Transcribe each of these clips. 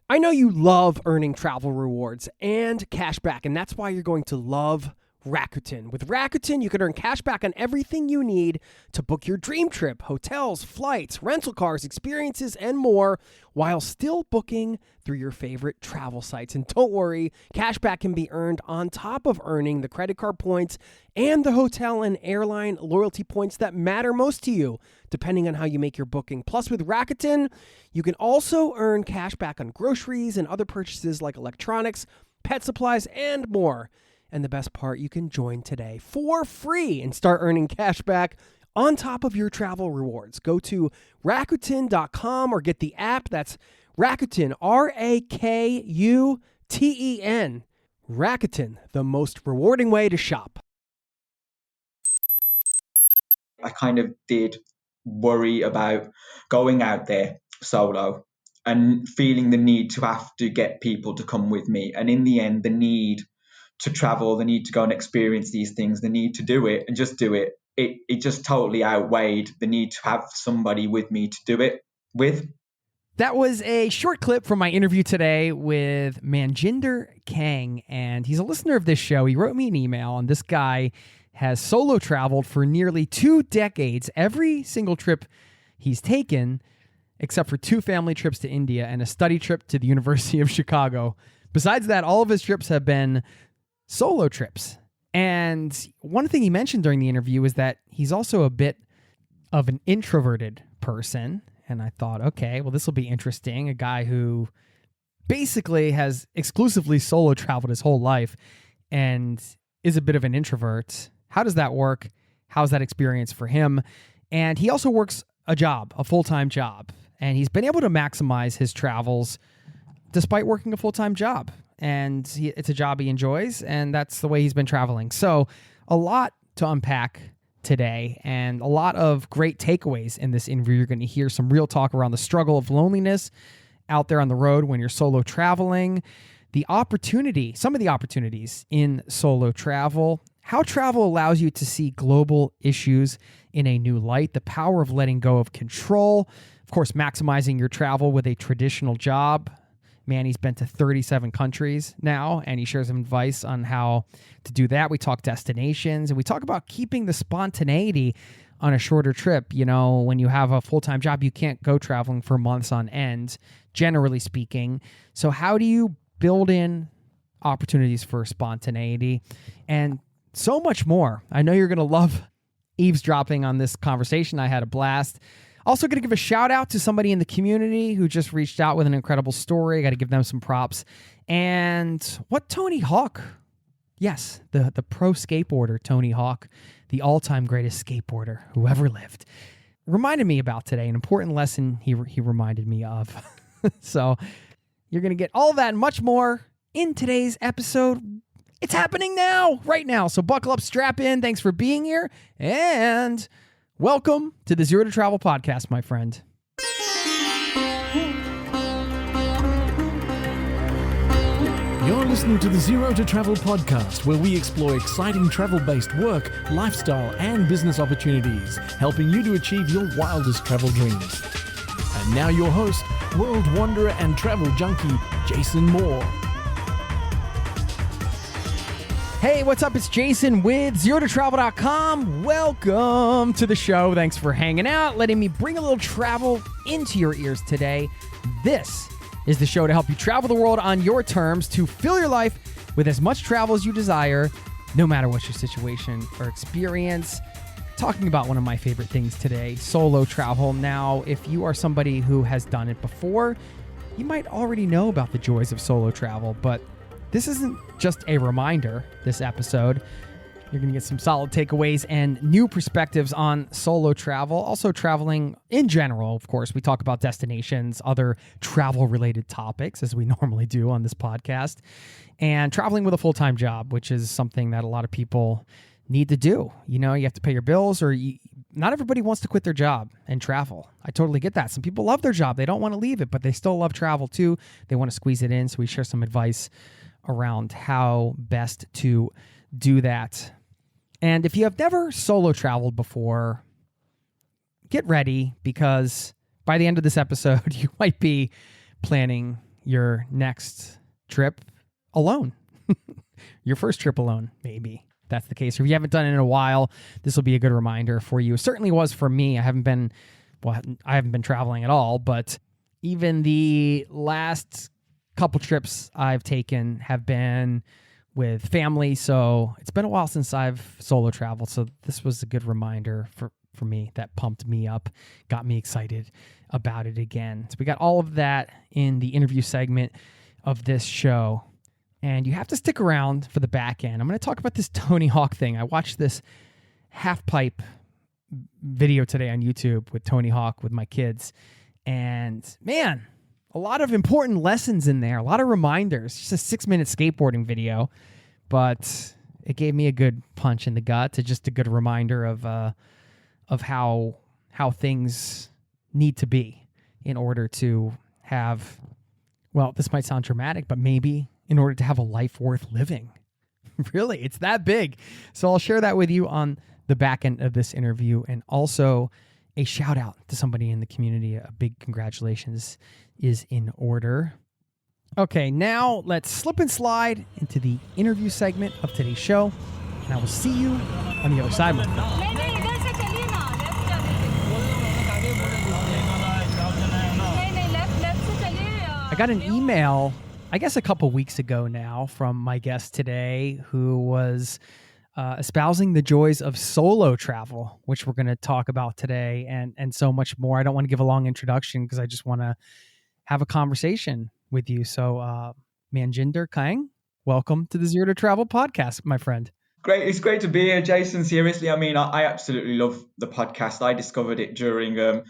I know you love earning travel rewards and cash back, and that's why you're going to love Rakuten. With Rakuten, you can earn cash back on everything you need to book your dream trip, hotels, flights, rental cars, experiences, and more, while still booking through your favorite travel sites. And don't worry, cash back can be earned on top of earning the credit card points and the hotel and airline loyalty points that matter most to you, depending on how you make your booking. Plus, with Rakuten, you can also earn cash back on groceries and other purchases like electronics, pet supplies, and more. And the best part, you can join today for free and start earning cash back on top of your travel rewards. Go to Rakuten.com or get the app. That's Rakuten, Rakuten. Rakuten, the most rewarding way to shop. I kind of did worry about going out there solo and feeling the need to have to get people to come with me. And in the end, the need to travel, the need to go and experience these things, the need to do it and just do it, it just totally outweighed the need to have somebody with me to do it with. That was a short clip from my interview today with Manjinder Kang, and he's a listener of this show. He wrote me an email, and this guy has solo traveled for nearly 2 decades. Every single trip he's taken, except for 2 family trips to India and a study trip to the University of Chicago. Besides that, all of his trips have been solo trips. And one thing he mentioned during the interview is that he's also a bit of an introverted person. And I thought, okay, well, this will be interesting. A guy who basically has exclusively solo traveled his whole life and is a bit of an introvert. How does that work? How's that experience for him? And he also works a job, a full-time job. And he's been able to maximize his travels despite working a full-time job. And it's a job he enjoys, and that's the way he's been traveling. So a lot to unpack today and a lot of great takeaways in this interview. You're going to hear some real talk around the struggle of loneliness out there on the road when you're solo traveling, some of the opportunities in solo travel, how travel allows you to see global issues in a new light, the power of letting go of control, of course, maximizing your travel with a traditional job. Manny's been to 37 countries now, and he shares some advice on how to do that. We talk destinations, and we talk about keeping the spontaneity on a shorter trip. You know, when you have a full-time job, you can't go traveling for months on end, generally speaking. So how do you build in opportunities for spontaneity and so much more? I know you're going to love eavesdropping on this conversation. I had a blast. Also going to give a shout out to somebody in the community who just reached out with an incredible story. I got to give them some props. And what Tony Hawk, yes, the pro skateboarder Tony Hawk, the all-time greatest skateboarder who ever lived, reminded me about today, an important lesson he reminded me of. So you're going to get all that and much more in today's episode. It's happening now, right now. So buckle up, strap in. Thanks for being here. And welcome to the Zero to Travel podcast, my friend. You're listening to the Zero to Travel podcast, where we explore exciting travel-based work, lifestyle, and business opportunities, helping you to achieve your wildest travel dreams. And now your host, world wanderer and travel junkie, Jason Moore. Hey, what's up? It's Jason with ZeroToTravel.com. Welcome to the show. Thanks for hanging out, letting me bring a little travel into your ears today. This is the show to help you travel the world on your terms, to fill your life with as much travel as you desire, no matter what your situation or experience. Talking about one of my favorite things today, solo travel. Now, if you are somebody who has done it before, you might already know about the joys of solo travel, but this isn't just a reminder, this episode. You're going to get some solid takeaways and new perspectives on solo travel. Also traveling in general, of course. We talk about destinations, other travel-related topics, as we normally do on this podcast. And traveling with a full-time job, which is something that a lot of people need to do. You know, you have to pay your bills, or not everybody wants to quit their job and travel. I totally get that. Some people love their job. They don't want to leave it, but they still love travel too. They want to squeeze it in. So we share some advice around how best to do that. And if you have never solo traveled before, get ready, because by the end of this episode, you might be planning your next trip alone. Your first trip alone, maybe. If that's the case. Or if you haven't done it in a while, this will be a good reminder for you. It certainly was for me. I haven't been traveling at all, but even the last couple trips I've taken have been with family. So it's been a while since I've solo traveled. So this was a good reminder for me that pumped me up, got me excited about it again. So we got all of that in the interview segment of this show. And you have to stick around for the back end. I'm going to talk about this Tony Hawk thing. I watched this half pipe video today on YouTube with Tony Hawk with my kids. And man, a lot of important lessons in there, a lot of reminders. Just a 6-minute skateboarding video, but it gave me a good punch in the gut, to just a good reminder of how things need to be in order to have, well, this might sound dramatic, but maybe in order to have a life worth living. Really, it's that big. So I'll share that with you on the back end of this interview, and also a shout out to somebody in the community. A big congratulations is in order. Okay, now let's slip and slide into the interview segment of today's show, and I will see you on the other side, my friend. I got an email, I guess a couple weeks ago now, from my guest today, who was espousing the joys of solo travel, which we're going to talk about today, and so much more. I don't want to give a long introduction because I just want to have a conversation with you. So, Manjinder Kang, welcome to the Zero to Travel podcast, my friend. Great. It's great to be here, Jason. Seriously, I mean, I absolutely love the podcast. I discovered it during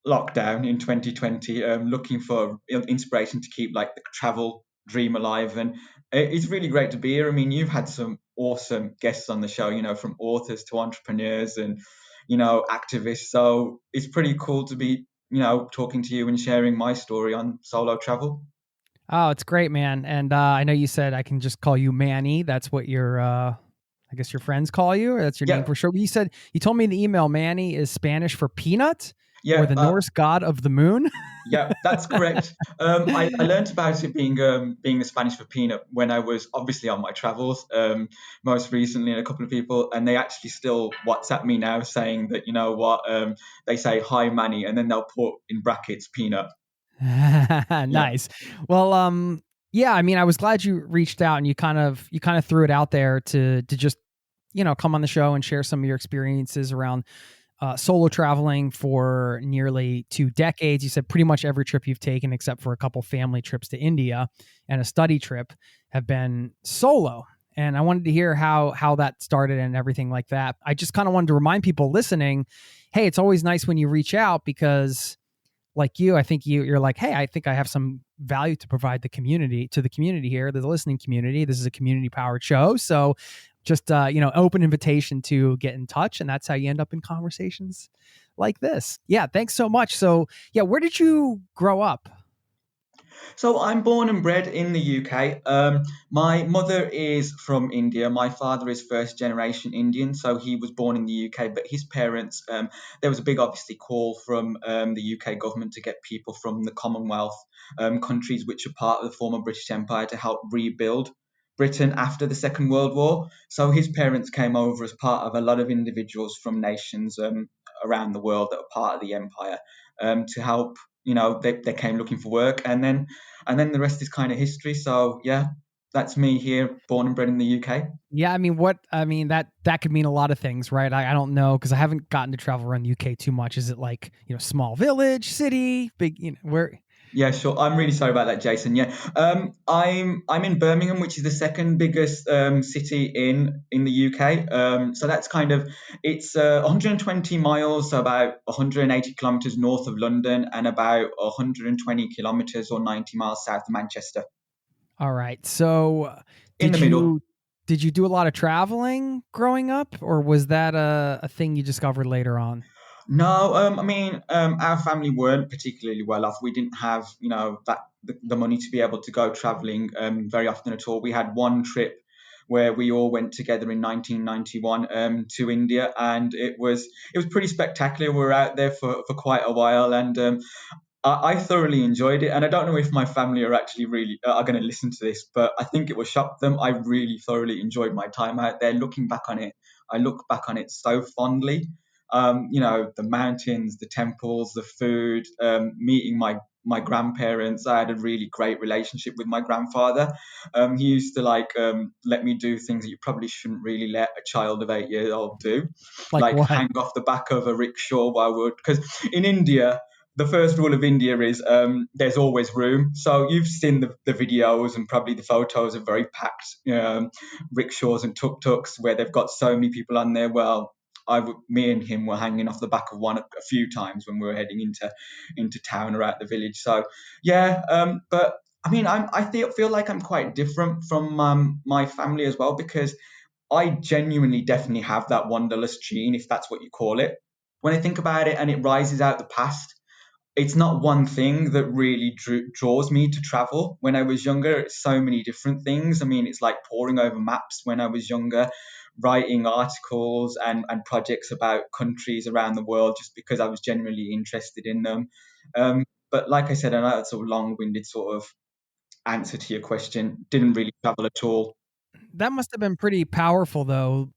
lockdown in 2020, looking for inspiration to keep like the travel dream alive. And it's really great to be here. I mean, you've had some awesome guests on the show, from authors to entrepreneurs and, activists. So it's pretty cool to be, talking to you and sharing my story on solo travel. Oh, it's great, man. And I know you said I can just call you Manny. That's what your, I guess your friends call you, or that's your name for sure. You told me in the email, Manny is Spanish for peanut. Yeah, or the Norse god of the moon. Yeah, that's correct. I learned about it being the Spanish for peanut when I was obviously on my travels, most recently, and a couple of people, and they actually still WhatsApp me now saying that, they say hi Manny, and then they'll put in brackets peanut. Nice. Yeah. Well, yeah, I mean, I was glad you reached out and you kind of threw it out there to just, come on the show and share some of your experiences around solo traveling for nearly 2 decades. You said pretty much every trip you've taken, except for a couple family trips to India and a study trip, have been solo. And I wanted to hear how that started and everything like that. I just kind of wanted to remind people listening, hey, it's always nice when you reach out, because like you, I think you're like, hey, I think I have some value to provide to the community here, the listening community. This is a community powered show. So just, open invitation to get in touch. And that's how you end up in conversations like this. Yeah. Thanks so much. So yeah, where did you grow up? So I'm born and bred in the UK. My mother is from India. My father is first generation Indian. So he was born in the UK, but his parents, there was a big, obviously, call from the UK government to get people from the Commonwealth countries, which are part of the former British Empire, to help rebuild Britain after the Second World War. So his parents came over as part of a lot of individuals from nations around the world that are part of the empire to help. They came looking for work, and then the rest is kind of history. So yeah, that's me here, born and bred in the UK. Yeah, I mean that could mean a lot of things, right? I don't know, because I haven't gotten to travel around the UK too much. Is it like, small village, city, big, where? Yeah, sure. I'm really sorry about that, Jason. Yeah, I'm in Birmingham, which is the second biggest city in the UK. So that's it's 120 miles, so about 180 kilometers north of London, and about 120 kilometers or 90 miles south of Manchester. All right. So in the middle. Did you do a lot of traveling growing up, or was that a thing you discovered later on? No, I mean, our family weren't particularly well off. We didn't have, the money to be able to go traveling very often at all. We had one trip where we all went together in 1991 to India, and it was pretty spectacular. We were out there for quite a while, and I thoroughly enjoyed it, and I don't know if my family are actually really are going to listen to this, but I think it will shock them. I really thoroughly enjoyed my time out there. Looking back on it, I look back on it so fondly. The mountains, the temples, the food, meeting my grandparents. I had a really great relationship with my grandfather. He used to let me do things that you probably shouldn't really let a child of 8 years old do, Like like what? hang off the back of a rickshaw while we're because in India the first rule of India is there's always room. So you've seen the videos and probably the photos of very packed rickshaws and tuk-tuks where they've got so many people on there. Well, me and him were hanging off the back of one a few times when we were heading into town or out the village. So yeah, but I mean, I feel like I'm quite different from my family as well because I genuinely definitely have that wanderlust gene, if that's what you call it. When I think about it and it rises out the past, it's not one thing that really draws me to travel. When I was younger, it's so many different things. I mean, it's like poring over maps when I was younger, writing articles and projects about countries around the world just because I was genuinely interested in them. But like I said, I know that's a long-winded sort of answer to your question. Didn't really travel at all. That must have been pretty powerful, though.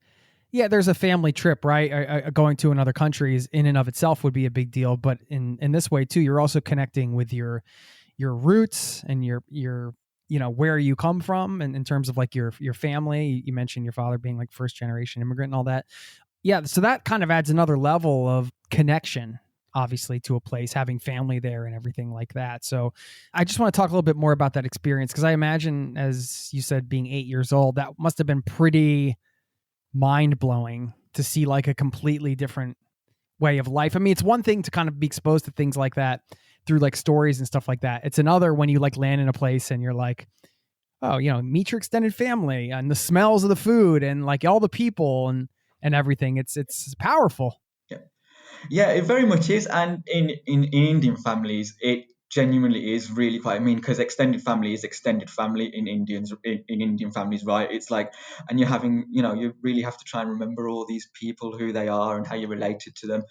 Yeah, there's a family trip, right? Going to another country is in and of itself would be a big deal, but in this way too, you're also connecting with your roots and your where you come from, and in terms of like your family. You mentioned your father being like first generation immigrant and all that. Yeah, so that kind of adds another level of connection, obviously, to a place, having family there and everything like that. So I just want to talk a little bit more about that experience because I imagine, as you said, being 8 years old, that must have been pretty mind blowing to see like a completely different way of life. I mean, it's one thing to kind of be exposed to things like that through like stories and stuff like that. It's another when you like land in a place and you're like, oh, meet your extended family and the smells of the food and like all the people and everything. It's powerful. Yeah. Yeah, it very much is. And in Indian families, it genuinely is really quite, I mean, because extended family is extended family in Indian families, right? It's like, and you're having, you really have to try and remember all these people, who they are and how you're related to them.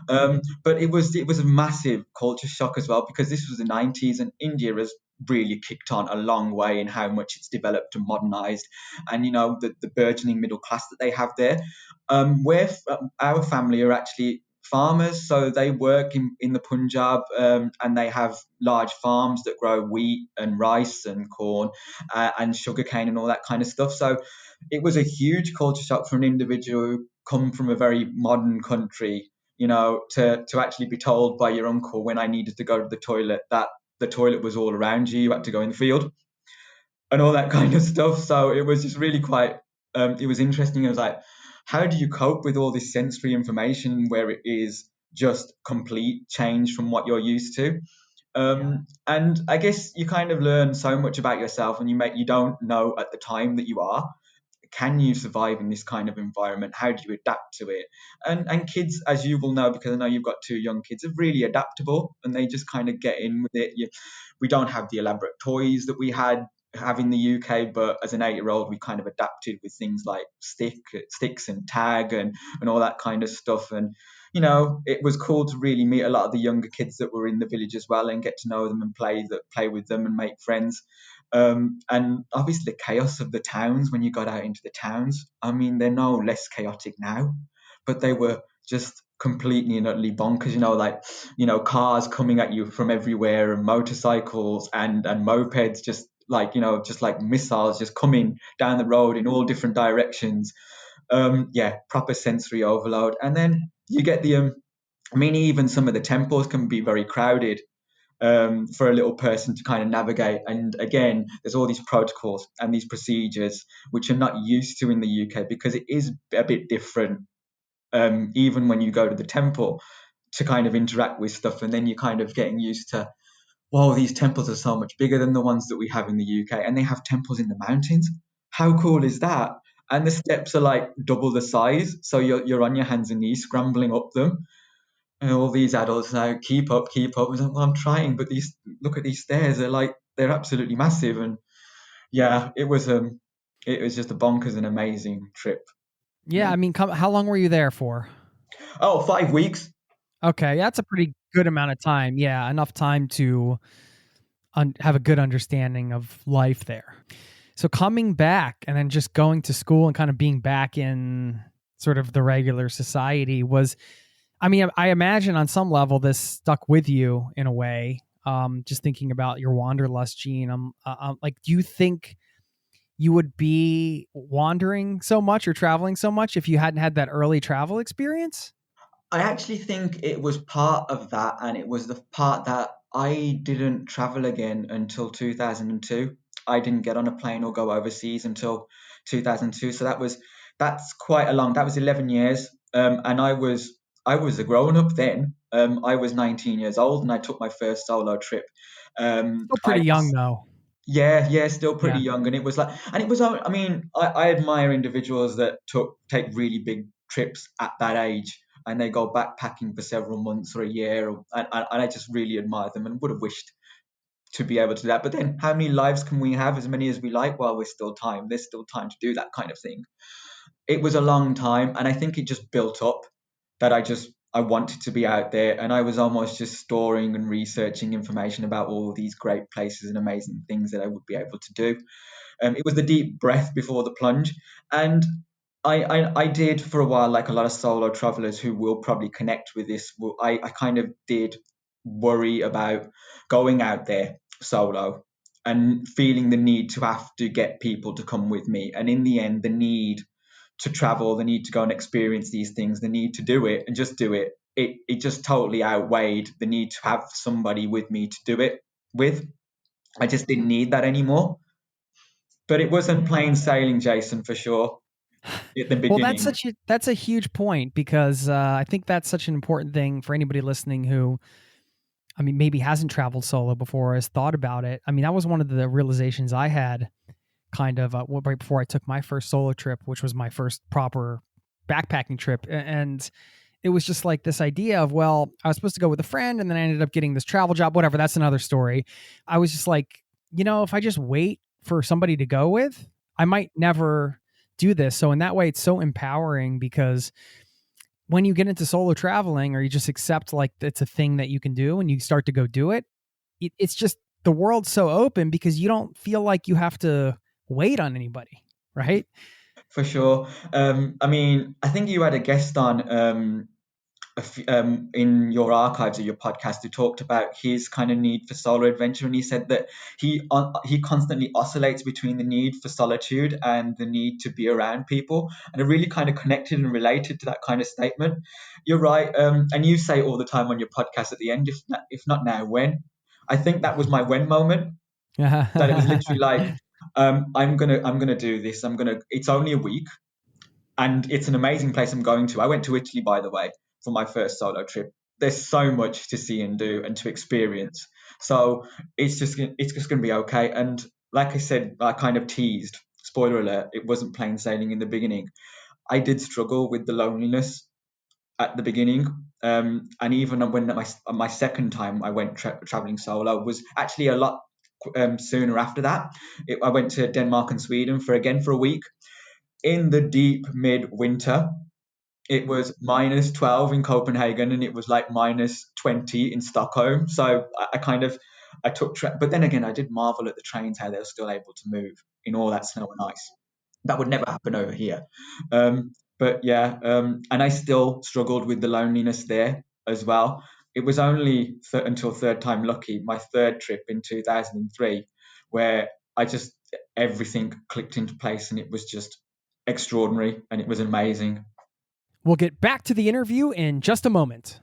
But it was a massive culture shock as well because this was the 90s and India has really kicked on a long way in how much it's developed and modernized, and the burgeoning middle class that they have there. Our family are actually farmers, so they work in the Punjab, and they have large farms that grow wheat and rice and corn, and sugarcane and all that kind of stuff. So it was a huge culture shock for an individual who come from a very modern country, to actually be told by your uncle when I needed to go to the toilet that the toilet was all around you. You had to go in the field and all that kind of stuff. So it was just really quite, it was interesting. It was like, how do you cope with all this sensory information where it is just complete change from what you're used to? And I guess you kind of learn so much about yourself, and you don't know at the time that you are. Can you survive in this kind of environment? How do you adapt to it? And kids, as you will know, because I know you've got two young kids, are really adaptable and they just kind of get in with it. We don't have the elaborate toys that we have in the UK, but as an 8-year-old, we kind of adapted with things like sticks and tag and all that kind of stuff. And it was cool to really meet a lot of the younger kids that were in the village as well and get to know them and play with them and make friends. And obviously the chaos of the towns when you got out into the towns. I mean, they're no less chaotic now, but they were just completely and utterly bonkers. Cars coming at you from everywhere, and motorcycles and mopeds just like missiles just coming down the road in all different directions. Yeah, proper sensory overload. And then you get I mean, even some of the temples can be very crowded, for a little person to kind of navigate. And again, there's all these protocols and these procedures which are not used to in the UK because it is a bit different. Even when you go to the temple to kind of interact with stuff, and then you're kind of getting used to, whoa, these temples are so much bigger than the ones that we have in the UK, and they have temples in the mountains. How cool is that? And the steps are like double the size, so you're on your hands and knees scrambling up them, and all these adults now, keep up, keep up. Like, well, I'm trying, but look at these stairs. They're absolutely massive. And yeah, it was just a bonkers and amazing trip. Yeah, I mean, how long were you there for? Oh, 5 weeks. Okay, that's a pretty good amount of time. Yeah, enough time to have a good understanding of life there. So coming back and then just going to school and kind of being back in sort of the regular society was, I mean, I imagine on some level this stuck with you in a way. Just thinking about your wanderlust gene, like, do you think you would be wandering so much or traveling so much if you hadn't had that early travel experience? I actually think it was part of that, and it was the part that I didn't travel again until 2002. I didn't get on a plane or go overseas until 2002. So that's quite a long. That was 11 years, and I was a grown up then. I was 19 years old, and I took my first solo trip. Still I pretty young though. Yeah, still pretty Yeah. young, and it was like, and it was. I mean, I admire individuals that take really big trips at that age, and they go backpacking for several months or a year, and I just really admire them, and would have wished to be able to do that. But then, how many lives can we have? As many as we like, while there's still time. There's still time to do that kind of thing. It was a long time, and I think it just built up that I wanted to be out there, and I was almost just storing and researching information about all these great places and amazing things that I would be able to do. It was the deep breath before the plunge, and I did for a while, like a lot of solo travelers who will probably connect with this. I kind of did worry about going out there solo and feeling the need to have to get people to come with me, and in the end, the need to travel, the need to go and experience these things, the need to do it and just do it. It just totally outweighed the need to have somebody with me to do it with. I just didn't need that anymore. But it wasn't plain sailing, Jason, for sure, at the Well, beginning. that's a huge point because I think that's such an important thing for anybody listening who, I mean, maybe hasn't traveled solo before, has thought about it. I mean, that was one of the realizations I had kind of right before I took my first solo trip, which was my first proper backpacking trip. And it was just like this idea of, well, I was supposed to go with a friend and then I ended up getting this travel job, whatever. That's another story. I was just like, if I just wait for somebody to go with, I might never do this. So in that way, it's so empowering because when you get into solo traveling or you just accept like it's a thing that you can do and you start to go do it, it's just the world's so open because you don't feel like you have to wait on anybody, right? For sure. I mean, I think you had a guest on in your archives of your podcast who talked about his kind of need for solo adventure, and he said that he constantly oscillates between the need for solitude and the need to be around people, and I really kind of connected and related to that kind of statement. You're right, and you say all the time on your podcast at the end, if not now, when? I think that was my when moment. That it was literally like, I'm gonna do this. It's only a week, and it's an amazing place I'm going to. I went to Italy, by the way, for my first solo trip. There's so much to see and do and to experience. So it's just gonna be okay. And like I said, I kind of teased. Spoiler alert: it wasn't plain sailing in the beginning. I did struggle with the loneliness at the beginning, and even when my second time I went traveling solo was actually a lot sooner after that. I went to Denmark and Sweden for a week in the deep midwinter. It was minus 12 in Copenhagen, and it was like minus 20 in Stockholm. So I kind of I took but then again, I did marvel at the trains, how they were still able to move in all that snow and ice. That would never happen over here. But yeah, and I still struggled with the loneliness there as well. It was only until third time lucky, my third trip in 2003, where I just everything clicked into place, and it was just extraordinary, and it was amazing. We'll get back to the interview in just a moment.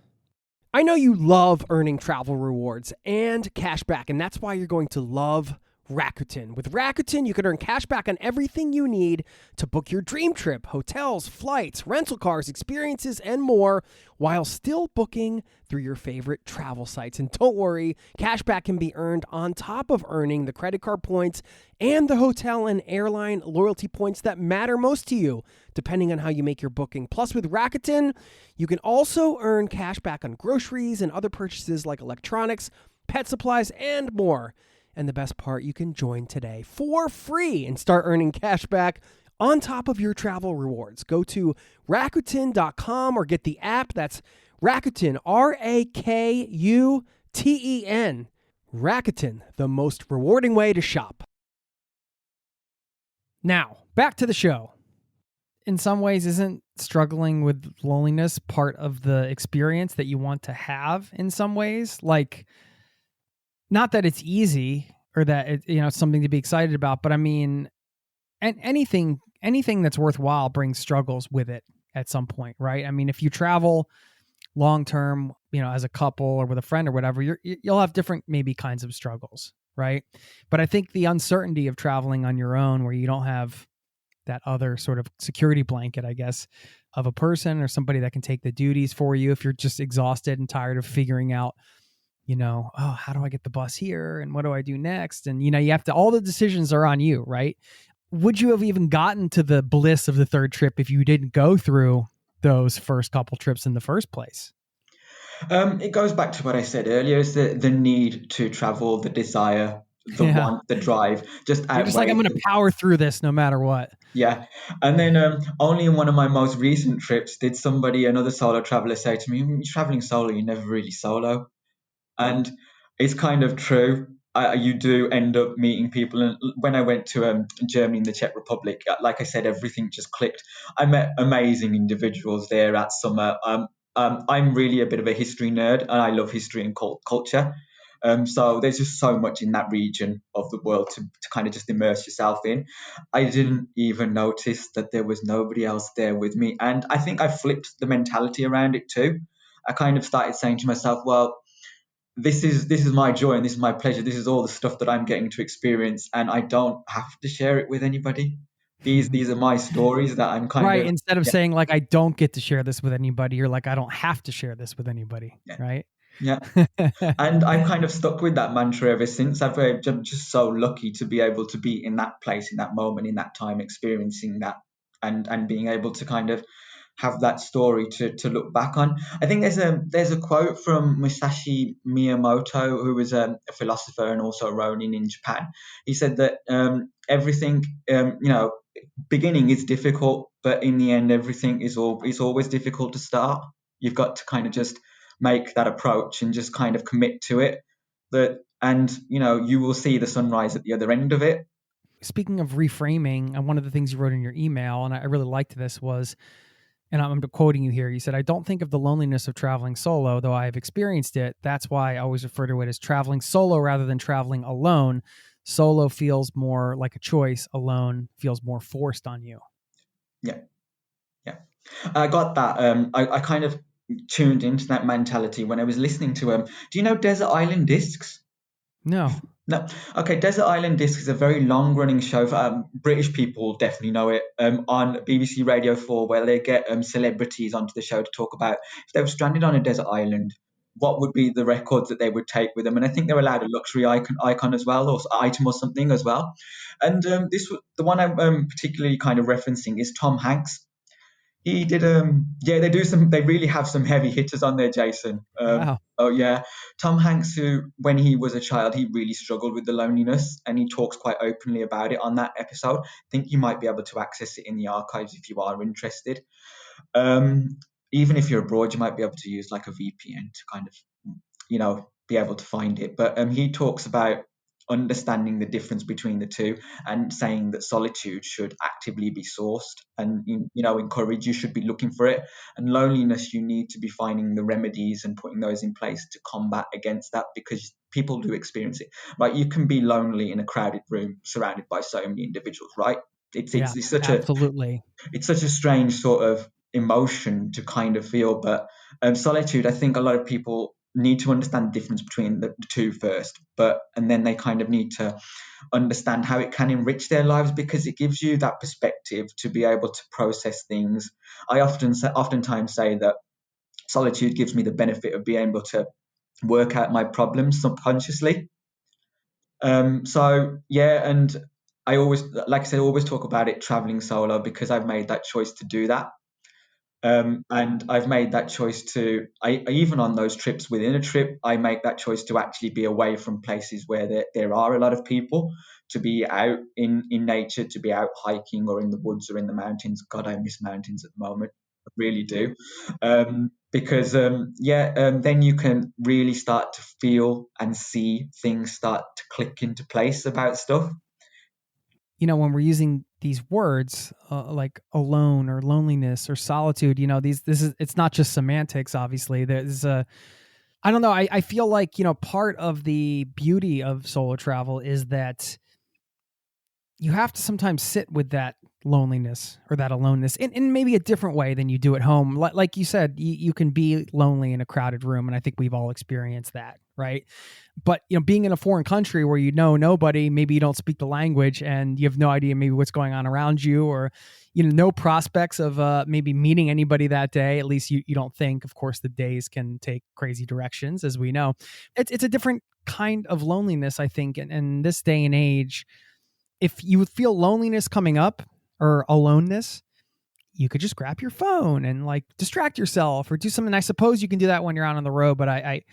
I know you love earning travel rewards and cash back, and that's why you're going to love Rakuten. With Rakuten, you can earn cash back on everything you need to book your dream trip, hotels, flights, rental cars, experiences, and more, while still booking through your favorite travel sites. And don't worry, cash back can be earned on top of earning the credit card points and the hotel and airline loyalty points that matter most to you, depending on how you make your booking. Plus, with Rakuten, you can also earn cash back on groceries and other purchases like electronics, pet supplies, and more. And the best part, you can join today for free and start earning cash back on top of your travel rewards. Go to Rakuten.com or get the app. That's Rakuten, Rakuten. Rakuten, the most rewarding way to shop. Now, back to the show. In some ways, isn't struggling with loneliness part of the experience that you want to have in some ways? Like, not that it's easy or that it's something to be excited about, but I mean, anything that's worthwhile brings struggles with it at some point, right? I mean, if you travel long term, as a couple or with a friend or whatever, you'll have different maybe kinds of struggles, right? But I think the uncertainty of traveling on your own, where you don't have that other sort of security blanket, I guess, of a person or somebody that can take the duties for you if you're just exhausted and tired of figuring out, how do I get the bus here and what do I do next? And, you have to, all the decisions are on you, right? Would you have even gotten to the bliss of the third trip if you didn't go through those first couple trips in the first place? It goes back to what I said earlier: is the need to travel, the desire, the want, the drive, just outweighs. You're just like, I'm going to power through this no matter what. Yeah. And then only in one of my most recent trips did another solo traveler, say to me, "You're traveling solo, you're never really solo." And it's kind of true. You do end up meeting people. And when I went to Germany and the Czech Republic, like I said, everything just clicked. I met amazing individuals there at summer. I'm really a bit of a history nerd, and I love history and culture. So there's just so much in that region of the world to kind of just immerse yourself in. I didn't even notice that there was nobody else there with me. And I think I flipped the mentality around it too. I kind of started saying to myself, well, this is my joy and this is my pleasure. This is all the stuff that I'm getting to experience, and I don't have to share it with anybody. These are my stories that I'm kind right. of Instead of saying like, I don't get to share this with anybody, you're like, I don't have to share this with anybody. Yeah. Right. Yeah. And I've kind of stuck with that mantra ever since. I'm just so lucky to be able to be in that place, in that moment, in that time, experiencing that, and being able to kind of have that story to look back on. I think there's a quote from Musashi Miyamoto, who was a philosopher and also a Ronin in Japan. He said that everything, beginning is difficult, but in the end, everything is always difficult to start. You've got to kind of just make that approach and just kind of commit to it. And you will see the sunrise at the other end of it. Speaking of reframing, and one of the things you wrote in your email, and I really liked this, was, and I'm quoting you here, you said, "I don't think of the loneliness of traveling solo, though I have experienced it. That's why I always refer to it as traveling solo rather than traveling alone. Solo feels more like a choice. Alone feels more forced on you." Yeah. I got that. I kind of tuned into that mentality when I was listening to do you know Desert Island Discs? No. No. Okay, Desert Island Discs is a very long-running show. British people definitely know it, on BBC Radio 4, where they get celebrities onto the show to talk about if they were stranded on a desert island, what would be the records that they would take with them. And I think they're allowed a luxury icon as well, or item or something as well. And the one I'm particularly kind of referencing is Tom Hanks. He did they really have some heavy hitters on there, Jason. Wow. Oh yeah. Tom Hanks, who when he was a child, he really struggled with the loneliness, and he talks quite openly about it on that episode. I think you might be able to access it in the archives if you are interested. Even if you're abroad, you might be able to use like a VPN to kind of, be able to find it. But he talks about understanding the difference between the two, and saying that solitude should actively be sourced and encouraged. You should be looking for it, and loneliness, you need to be finding the remedies and putting those in place to combat against that, because people do experience it. Right, you can be lonely in a crowded room surrounded by so many individuals, right? It's such absolutely. It's such a strange sort of emotion to kind of feel. But solitude, I think a lot of people need to understand the difference between the two first, and then they kind of need to understand how it can enrich their lives, because it gives you that perspective to be able to process things. I oftentimes say that solitude gives me the benefit of being able to work out my problems subconsciously. So yeah, and I always, like I said, always talk about it traveling solo, because I've made that choice to do that. And I've made that choice even on those trips within a trip, I make that choice to actually be away from places where there are a lot of people, to be out in nature, to be out hiking or in the woods or in the mountains. God, I miss mountains at the moment. really do. Because then you can really start to feel and see things start to click into place about stuff. When we're using these words like alone or loneliness or solitude, it's not just semantics. Obviously, there's I don't know. I feel like, part of the beauty of solo travel is that you have to sometimes sit with that loneliness or that aloneness in maybe a different way than you do at home. Like you said, you can be lonely in a crowded room. And I think we've all experienced that, right? But, being in a foreign country where you know nobody, maybe you don't speak the language and you have no idea maybe what's going on around you, or, no prospects of maybe meeting anybody that day. At least you don't think. Of course, the days can take crazy directions, as we know. It's a different kind of loneliness, I think. And in this day and age, if you feel loneliness coming up or aloneness, you could just grab your phone and like distract yourself or do something. I suppose you can do that when you're out on the road, but I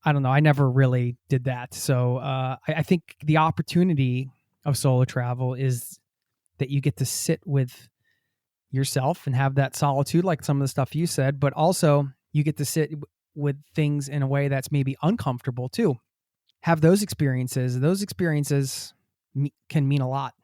don't know. I never really did that. So I think the opportunity of solo travel is that you get to sit with yourself and have that solitude, like some of the stuff you said, but also you get to sit with things in a way that's maybe uncomfortable too. Have those experiences. Those experiences can mean a lot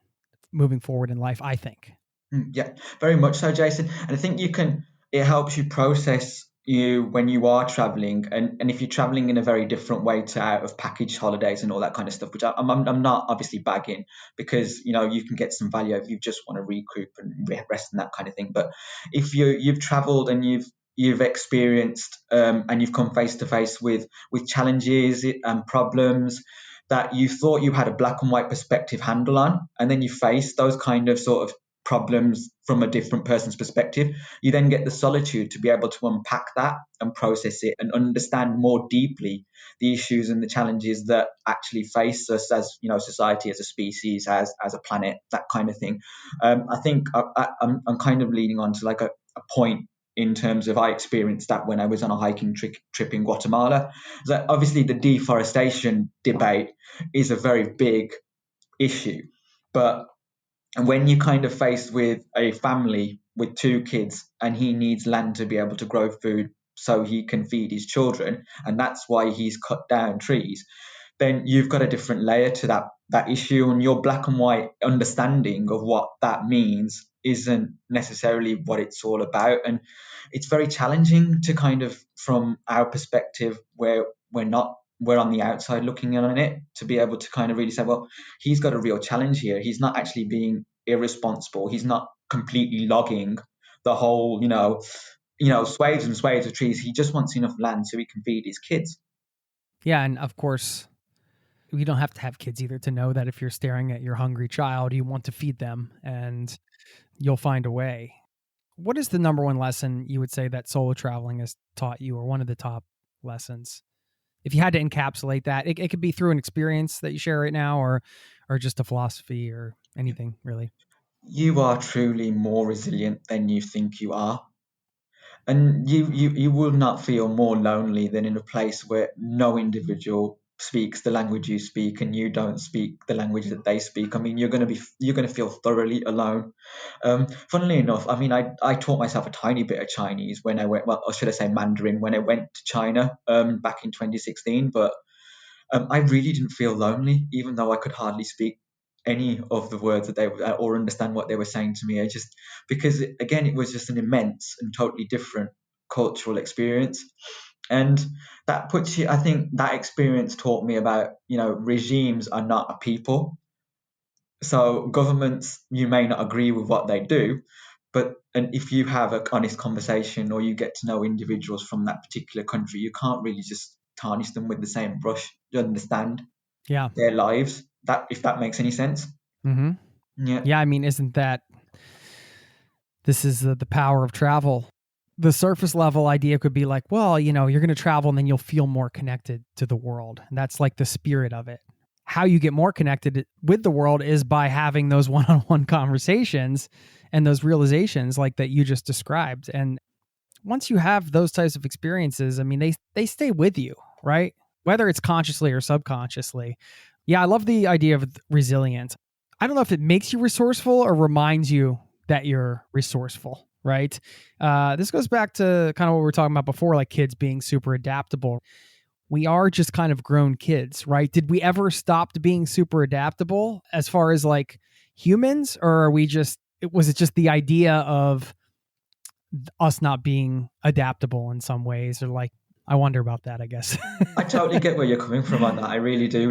moving forward in life, I think. Yeah, very much so, Jason. And I think it helps you process you when you are traveling, and if you're traveling in a very different way to out of package holidays and all that kind of stuff, which I'm not obviously bagging, because you can get some value if you just want to recoup and rest and that kind of thing. But if you've traveled and you've experienced and you've come face to face with challenges and problems that you thought you had a black and white perspective handle on, and then you face those kind of sort of problems from a different person's perspective, you then get the solitude to be able to unpack that and process it and understand more deeply the issues and the challenges that actually face us as society, as a species, as a planet, that kind of thing. I think I'm kind of leading on to like a point in terms of I experienced that when I was on a hiking trip in Guatemala. That obviously the deforestation debate is a very big issue, but when you kind of faced with a family with 2 kids and he needs land to be able to grow food so he can feed his children, and that's why he's cut down trees, then you've got a different layer to that issue, and your black and white understanding of what that means isn't necessarily what it's all about. And it's very challenging to kind of, from our perspective, where we're on the outside looking in on it, to be able to kind of really say, well, he's got a real challenge here. He's not actually being irresponsible. He's not completely logging the whole, swathes and swathes of trees. He just wants enough land so he can feed his kids. Yeah, and of course, you don't have to have kids either to know that if you're staring at your hungry child, you want to feed them and you'll find a way. What is the number one lesson you would say that solo traveling has taught you, or one of the top lessons? If you had to encapsulate that, it could be through an experience that you share right now, or just a philosophy or anything really. You are truly more resilient than you think you are. And you will not feel more lonely than in a place where no individual speaks the language you speak and you don't speak the language that they speak. I mean, you're going to feel thoroughly alone. Funnily enough, I mean, I taught myself a tiny bit of Chinese when I went, well, or should I say Mandarin, when I went to China back in 2016. But I really didn't feel lonely, even though I could hardly speak any of the words that they or understand what they were saying to me. Because again, it was just an immense and totally different cultural experience. And that puts you, I think that experience taught me about, regimes are not a people. So governments, you may not agree with what they do, and if you have an honest conversation or you get to know individuals from that particular country, you can't really just tarnish them with the same brush. You understand their lives, if that makes any sense. Mm-hmm. Yeah, I mean, this is the power of travel. The surface level idea could be like, well, you're going to travel and then you'll feel more connected to the world. And that's like the spirit of it. How you get more connected with the world is by having those one-on-one conversations and those realizations like that you just described. And once you have those types of experiences, I mean, they stay with you, right? Whether it's consciously or subconsciously. Yeah, I love the idea of resilience. I don't know if it makes you resourceful or reminds you that you're resourceful. right? This goes back to kind of what we were talking about before, like kids being super adaptable. We are just kind of grown kids, right? Did we ever stop being super adaptable as far as like humans, or are we just, was it just the idea of us not being adaptable in some ways, or like, I wonder about that, I guess. I totally get where you're coming from on that. I really do.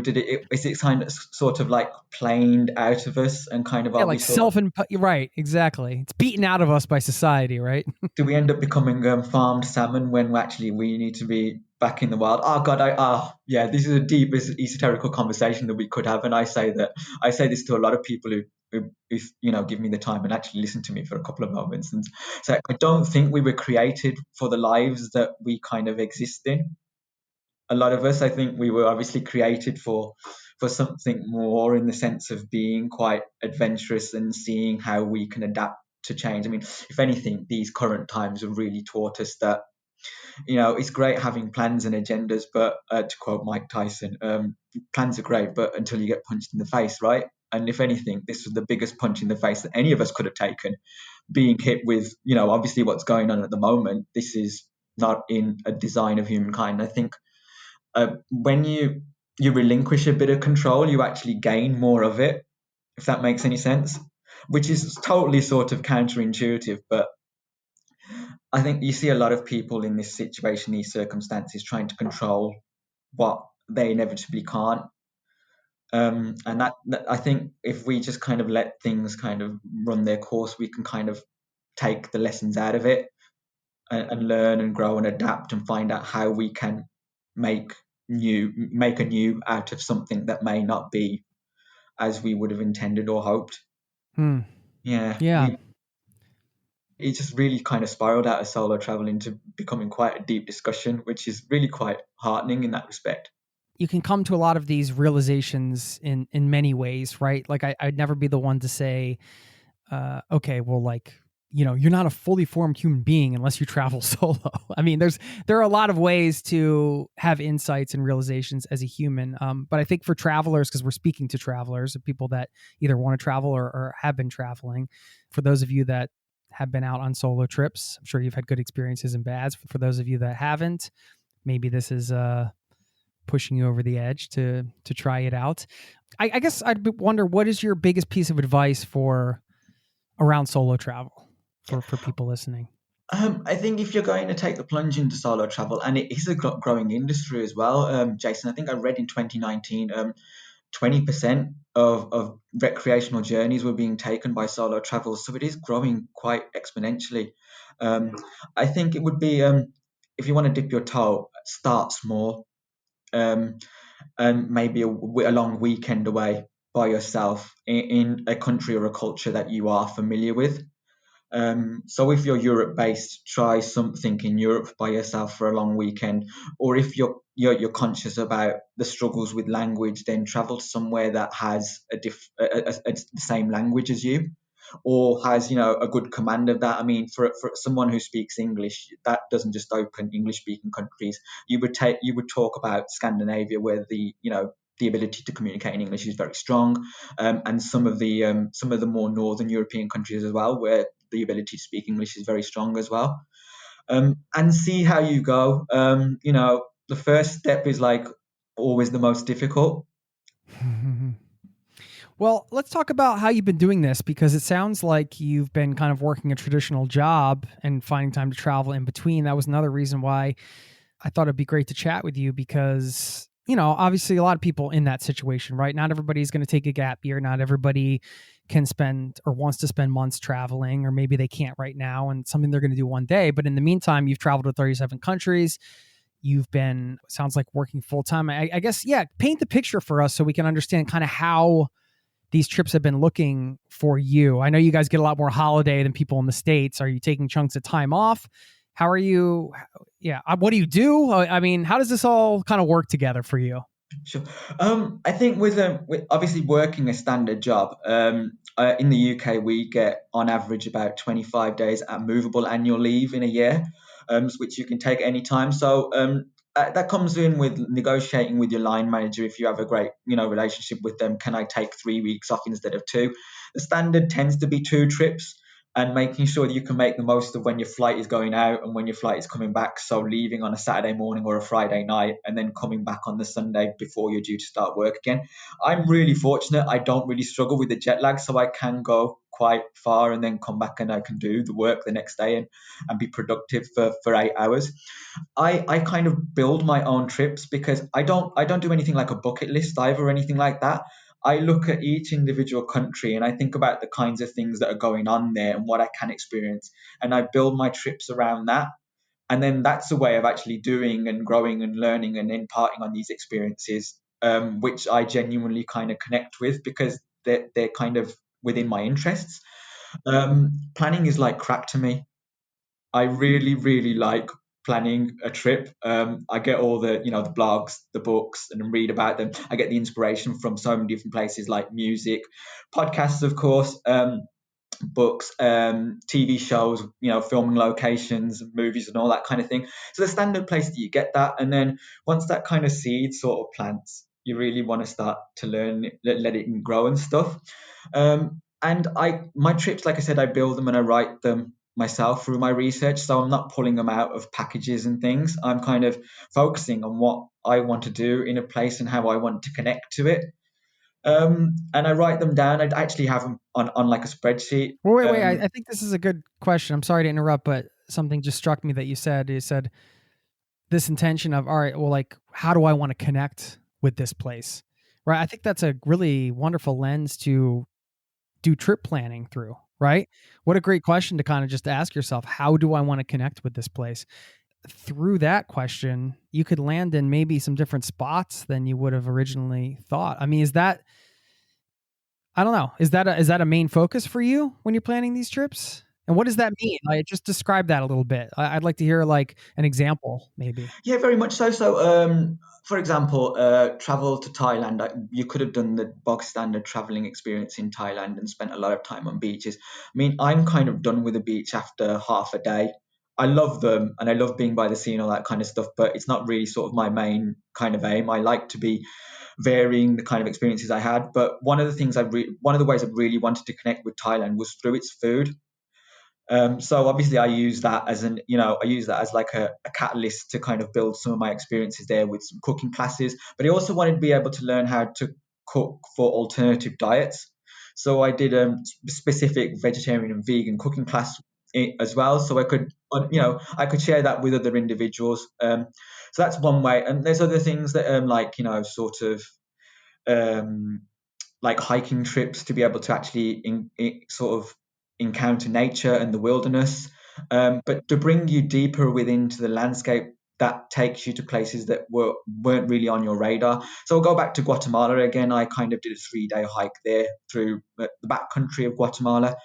Is it kind of sort of like planed out of us, and kind of Yeah, are we like sort of, right, exactly. It's beaten out of us by society, right? do we end up becoming farmed salmon when we need to be back in the wild? Oh God, yeah, this is a deep esoterical conversation that we could have, and I say this to a lot of people who give me the time and actually listen to me for a couple of moments, and so I don't think we were created for the lives that we kind of exist in. A lot of us, I think, we were obviously created for something more, in the sense of being quite adventurous and seeing how we can adapt to change. I mean, if anything, these current times have really taught us that, it's great having plans and agendas, but to quote Mike Tyson, plans are great, but until you get punched in the face, right? And if anything, this was the biggest punch in the face that any of us could have taken, being hit with, obviously what's going on at the moment. This is not in a design of humankind. I think when you relinquish a bit of control, you actually gain more of it, if that makes any sense, which is totally sort of counterintuitive. But I think you see a lot of people in this situation, these circumstances, trying to control what they inevitably can't. And that I think if we just kind of let things kind of run their course, we can kind of take the lessons out of it, and learn and grow and adapt and find out how we can make make a new out of something that may not be as we would have intended or hoped. Yeah, Yeah. it just really kind of spiraled out of solo travel into becoming quite a deep discussion, which is really quite heartening in that respect. You can come to a lot of these realizations in many ways, right? Like I'd never be the one to say, okay, well, like, you're not a fully formed human being unless you travel solo. I mean, there are a lot of ways to have insights and realizations as a human. But I think for travelers, because we're speaking to travelers, people that either want to travel or have been traveling, for those of you that have been out on solo trips, I'm sure you've had good experiences and bads. For those of you that haven't, maybe this is pushing you over the edge to try it out. I guess I'd wonder, what is your biggest piece of advice for around solo travel for people listening? I think if you're going to take the plunge into solo travel, and it is a growing industry as well, Jason, I think I read in 2019, 20% of recreational journeys were being taken by solo travel. So it is growing quite exponentially. I think it would be, if you want to dip your toe, start small, and maybe a long weekend away by yourself in a country or a culture that you are familiar with. So if you're Europe based, try something in Europe by yourself for a long weekend. Or if you're conscious about the struggles with language, then travel to somewhere that has the same language as you, or has a good command of that. I mean, for someone who speaks English, that doesn't just open English speaking countries. You would talk about Scandinavia, where the ability to communicate in English is very strong, and some of the more northern European countries as well, where the ability to speak English is very strong as well. And see how you go. The first step is like always the most difficult. Well, let's talk about how you've been doing this, because it sounds like you've been kind of working a traditional job and finding time to travel in between. That was another reason why I thought it'd be great to chat with you, because, obviously a lot of people in that situation, right? Not everybody's going to take a gap year. Not everybody can spend or wants to spend months traveling, or maybe they can't right now and something they're going to do one day. But in the meantime, you've traveled to 37 countries. You've been, sounds like, working full time. I guess, yeah, paint the picture for us so we can understand kind of how these trips have been looking for you. I know you guys get a lot more holiday than people in the States. Are you taking chunks of time off? How are you? Yeah. What do you do? I mean, how does this all kind of work together for you? Sure. I think with obviously working a standard job, in the UK we get on average about 25 days at movable annual leave in a year, which you can take any time. So that comes in with negotiating with your line manager. If you have a great relationship with them, can I take 3 weeks off instead of 2? The standard tends to be 2 trips. and making sure that you can make the most of when your flight is going out and when your flight is coming back. So leaving on a Saturday morning or a Friday night and then coming back on the Sunday before you're due to start work again. I'm really fortunate. I don't really struggle with the jet lag, so I can go quite far and then come back and I can do the work the next day and be productive for 8 hours. I kind of build my own trips because I don't do anything like a bucket list either or anything like that. I look at each individual country and I think about the kinds of things that are going on there and what I can experience. And I build my trips around that. And then that's a way of actually doing and growing and learning and imparting on these experiences, which I genuinely kind of connect with because they're kind of within my interests. Planning is like crack to me. I really, really like planning a trip. I get all the blogs, the books, and read about them. I get the inspiration from so many different places like music, podcasts, of course, books, TV shows, filming locations, movies, and all that kind of thing. So the standard place that you get that, and then once that kind of seed sort of plants, you really want to start to learn, let it grow and stuff. And my trips, like I said, I build them and I write them myself through my research. So I'm not pulling them out of packages and things. I'm kind of focusing on what I want to do in a place and how I want to connect to it. And I write them down. I actually have them on like a spreadsheet. Well, wait. I think this is a good question. I'm sorry to interrupt, but something just struck me that you said. You said this intention of, all right, well, like, how do I want to connect with this place? Right. I think that's a really wonderful lens to do trip planning through, right? What a great question to kind of just ask yourself, how do I want to connect with this place? Through that question, you could land in maybe some different spots than you would have originally thought. I mean, I don't know. Is that a main focus for you when you're planning these trips? And what does that mean? Like, just describe that a little bit. I'd like to hear like an example, maybe. Yeah, very much so. So, for example, travel to Thailand. You could have done the bog standard traveling experience in Thailand and spent a lot of time on beaches. I mean, I'm kind of done with the beach after half a day. I love them and I love being by the sea and all that kind of stuff, but it's not really sort of my main kind of aim. I like to be varying the kind of experiences I had. But one of the ways I really wanted to connect with Thailand was through its food. So obviously I use that as like a catalyst to kind of build some of my experiences there with some cooking classes. But I also wanted to be able to learn how to cook for alternative diets. So I did a specific vegetarian and vegan cooking class as well. So I could share that with other individuals. So that's one way. And there's other things that like hiking trips to be able to actually sort of encounter nature and the wilderness, but to bring you deeper within to the landscape that takes you to places that weren't really on your radar. So I'll go back to Guatemala again. I kind of did a 3-day hike there through the backcountry of Guatemala,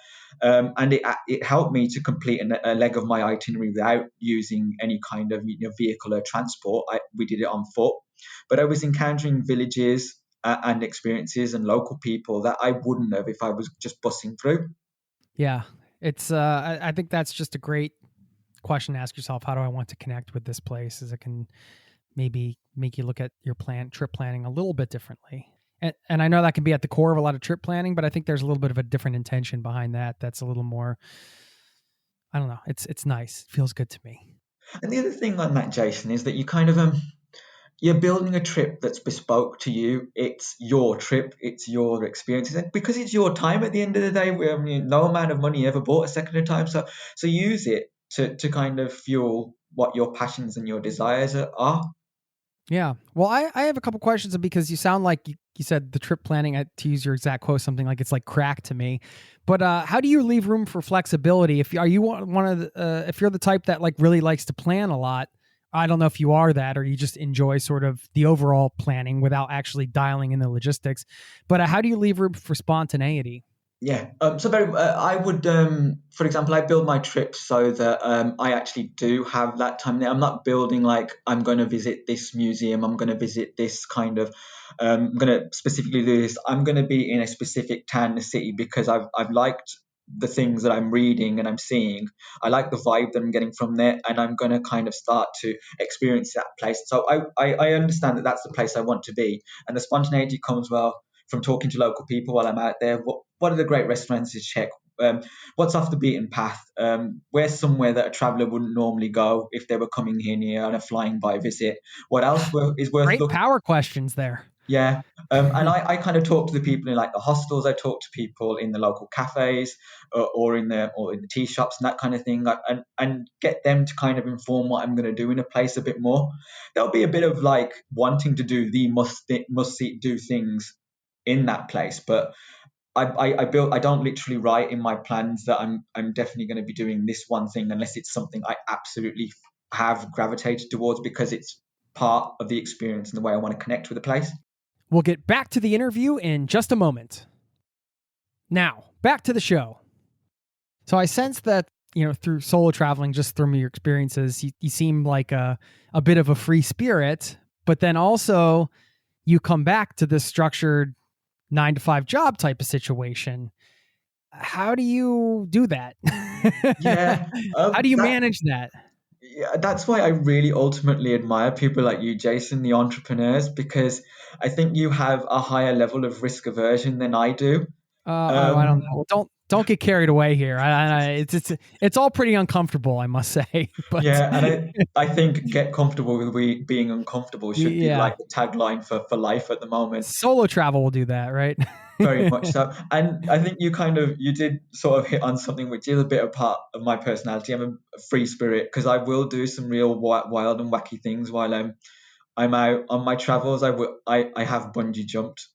and it helped me to complete a leg of my itinerary without using any kind of vehicle or transport. We did it on foot, but I was encountering villages and experiences and local people that I wouldn't have if I was just bussing through. Yeah, it's. I think that's just a great question to ask yourself. How do I want to connect with this place? As it can maybe make you look at your trip planning a little bit differently. And I know that can be at the core of a lot of trip planning, but I think there's a little bit of a different intention behind that. That's a little more. I don't know. It's nice. It feels good to me. And the other thing on that, Jason, is that you kind of you're building a trip that's bespoke to you. It's your trip. It's your experiences. And because it's your time at the end of the day, no amount of money ever bought a second of time. So use it to kind of fuel what your passions and your desires are. Yeah. Well, I have a couple questions because you sound like you said the trip planning, to use your exact quote, something like it's like crack to me. But how do you leave room for flexibility? If are you one of the, if you're the type that like really likes to plan a lot, I don't know if you are that, or you just enjoy sort of the overall planning without actually dialing in the logistics. But how do you leave room for spontaneity? Yeah. I would, for example, I build my trips so that I actually do have that time there. I'm not building like I'm going to visit this museum. I'm going to visit this kind of. I'm going to specifically do this. I'm going to be in a specific town, or city, because I've liked the things that I'm reading and I'm seeing. I like the vibe that I'm getting from there, and I'm going to kind of start to experience that place. So I understand that that's the place I want to be, and the spontaneity comes from talking to local people while I'm out there. What are the great restaurants to check? What's off the beaten path? Where's somewhere that a traveller wouldn't normally go if they were coming here near on a flying by visit? What else is worth Great looking? power questions there. Yeah. And I kind of talk to the people in like the hostels. I talk to people in the local cafes or in the tea shops and that kind of thing, and get them to kind of inform what I'm going to do in a place a bit more. There'll be a bit of like wanting to do the must see do things in that place, but I don't literally write in my plans that I'm definitely going to be doing this one thing unless it's something I absolutely have gravitated towards because it's part of the experience and the way I want to connect with a place. We'll get back to the interview in just a moment. Now, back to the show. So I sense that, through solo traveling, just from your experiences, you seem like a bit of a free spirit, but then also you come back to this structured 9-to-5 job type of situation. How do you do that? Yeah. How do you manage that? Yeah, that's why I really ultimately admire people like you, Jason, the entrepreneurs, because I think you have a higher level of risk aversion than I do. I don't know. Don't get carried away here. It's all pretty uncomfortable, I must say. But yeah, and I think get comfortable with being uncomfortable should be yeah, like the tagline for life at the moment. solo travel will do that, right? Very much so. And I think you did sort of hit on something which is a bit of part of my personality. I'm a free spirit because I will do some real wild and wacky things while I'm out on my travels. I have bungee jumped.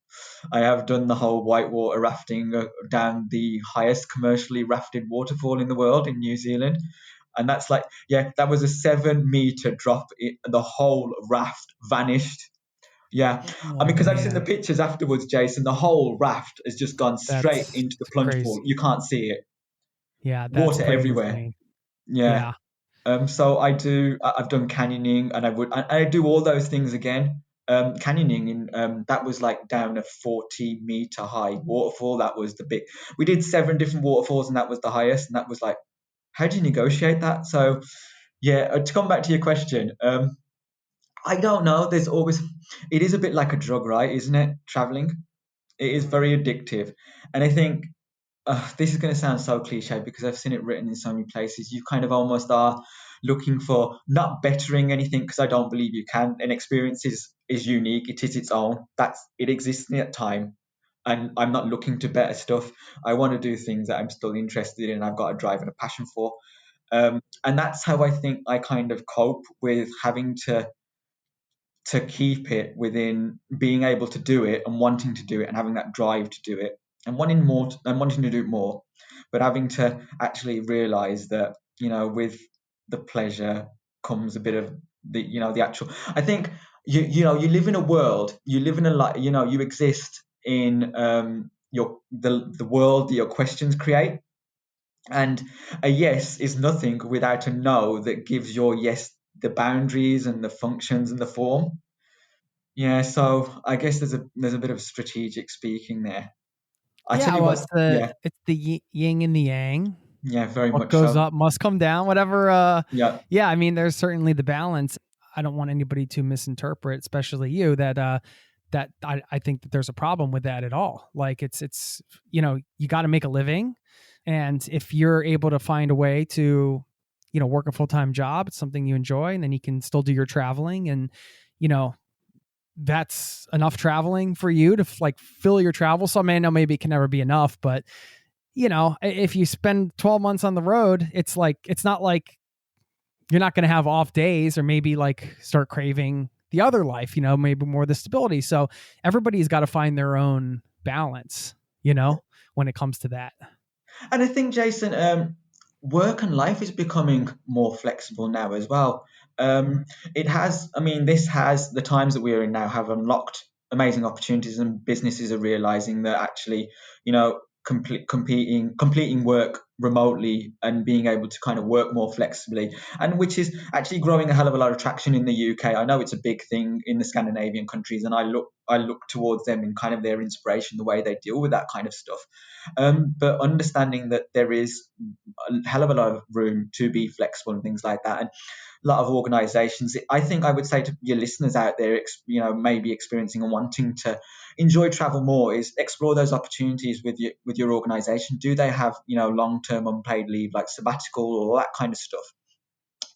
I have done the whole whitewater rafting down the highest commercially rafted waterfall in the world in New Zealand. And that's like, yeah, that was a 7-meter drop. The whole raft vanished. Yeah. Oh, I mean, because I've seen the man. pictures afterwards, Jason, the whole raft has just gone straight That's into the plunge pool. crazy. You can't see it. Yeah, that's Water pretty everywhere. insane. Yeah. Yeah. So I've done canyoning and I do all those things again. Canyoning that was like down a 40-meter high waterfall. That was the big, we did 7 different waterfalls and that was the highest. And that was like, how do you negotiate that? So yeah, to come back to your question, I don't know. It is a bit like a drug, right? Isn't it? Traveling. It is very addictive. And I think this is going to sound so cliche because I've seen it written in so many places. You kind of almost are looking for not bettering anything because I don't believe you can. An experience is unique. It is its own. It exists in that time. And I'm not looking to better stuff. I want to do things that I'm still interested in. I've got a drive and a passion for. And that's how I think I kind of cope with having to keep it within being able to do it and wanting to do it and having that drive to do it and wanting to do it more, but having to actually realize that with the pleasure comes a bit of the actual. I think you live in a world, you live in a life, you exist in the world that your questions create, and a yes is nothing without a no that gives your yes the boundaries and the functions and the form. Yeah, so I guess there's a bit of strategic speaking there. I tell Yeah, you well, what, yeah, it's the yin and the yang. yeah, very What much goes so. up must come down, whatever. Yeah, Yeah, I mean, there's certainly the balance. I don't want anybody to misinterpret, especially you, that I think that there's a problem with that at all. Like it's you got to make a living, and if you're able to find a way to work a full-time job, it's something you enjoy, and then you can still do your traveling, and you know that's enough traveling for you to like fill your travel. So I mean, I know maybe it can never be enough, but if you spend 12 months on the road, it's not like you're not going to have off days or maybe like start craving the other life, maybe more the stability. So everybody's got to find their own balance, when it comes to that. and I think Jason, work and life is becoming more flexible now as well. It has, I mean, this has the times that we're in now have unlocked amazing opportunities, and businesses are realizing that actually, completing work remotely and being able to kind of work more flexibly, and which is actually growing a hell of a lot of traction in the UK. I know it's a big thing in the Scandinavian countries, and I look towards them in kind of their inspiration, the way they deal with that kind of stuff. But understanding that there is a hell of a lot of room to be flexible and things like that, and a lot of organizations, I think I would say to your listeners out there, maybe experiencing and wanting to enjoy travel more is explore those opportunities with your organization. Do they have, long-term unpaid leave, like sabbatical or all that kind of stuff?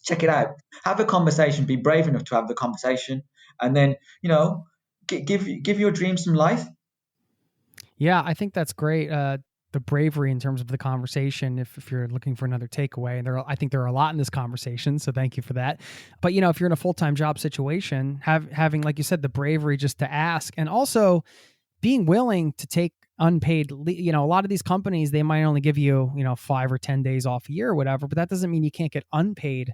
Check it out. Have a conversation. Be brave enough to have the conversation, and then, give your dream some life. Yeah, I think that's great. The bravery in terms of the conversation. If you're looking for another takeaway, and I think there are a lot in this conversation, so thank you for that. But if you're in a full-time job situation, having, like you said, the bravery just to ask, and also being willing to take unpaid a lot of these companies, they might only give you 5 or 10 days off a year or whatever, but that doesn't mean you can't get unpaid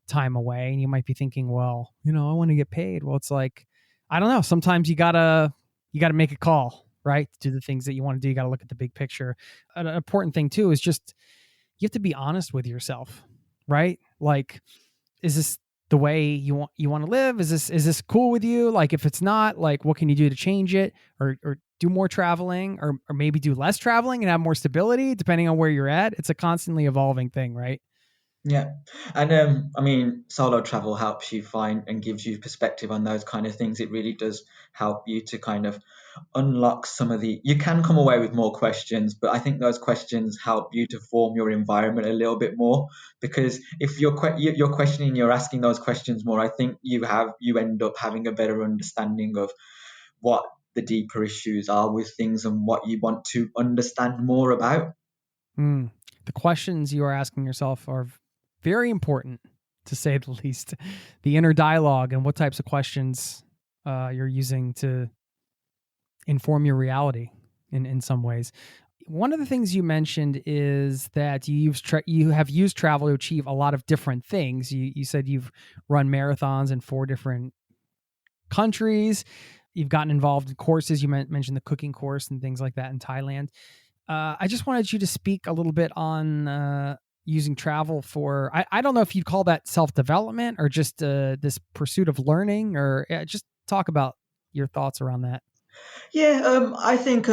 time away. And you might be thinking, well, I want to get paid. Well, it's like, I don't know, sometimes you gotta make a call, right, to do the things that you want to do. You got to look at the big picture. An important thing too is just, you have to be honest with yourself, right? Like, is this the way you want to live? Is this cool with you? Like, if it's not, like, what can you do to change it, or do more traveling, or maybe do less traveling and have more stability depending on where you're at? It's a constantly evolving thing, right? Yeah. And solo travel helps you find and gives you perspective on those kind of things. It really does help you to kind of unlock you can come away with more questions, but I think those questions help you to form your environment a little bit more, because if you're questioning, you're asking those questions more, I think you end up having a better understanding of what the deeper issues are with things and what you want to understand more about. The questions you are asking yourself are very important, to say the least. The inner dialogue and what types of questions you're using to inform your reality in some ways. One of the things you mentioned is that you have used travel to achieve a lot of different things. You said you've run marathons in 4 different countries. You've gotten involved in courses. You mentioned the cooking course and things like that in Thailand. I just wanted you to speak a little bit on using travel for, I don't know if you'd call that self-development or just this pursuit of learning, or just talk about your thoughts around that. Yeah, I think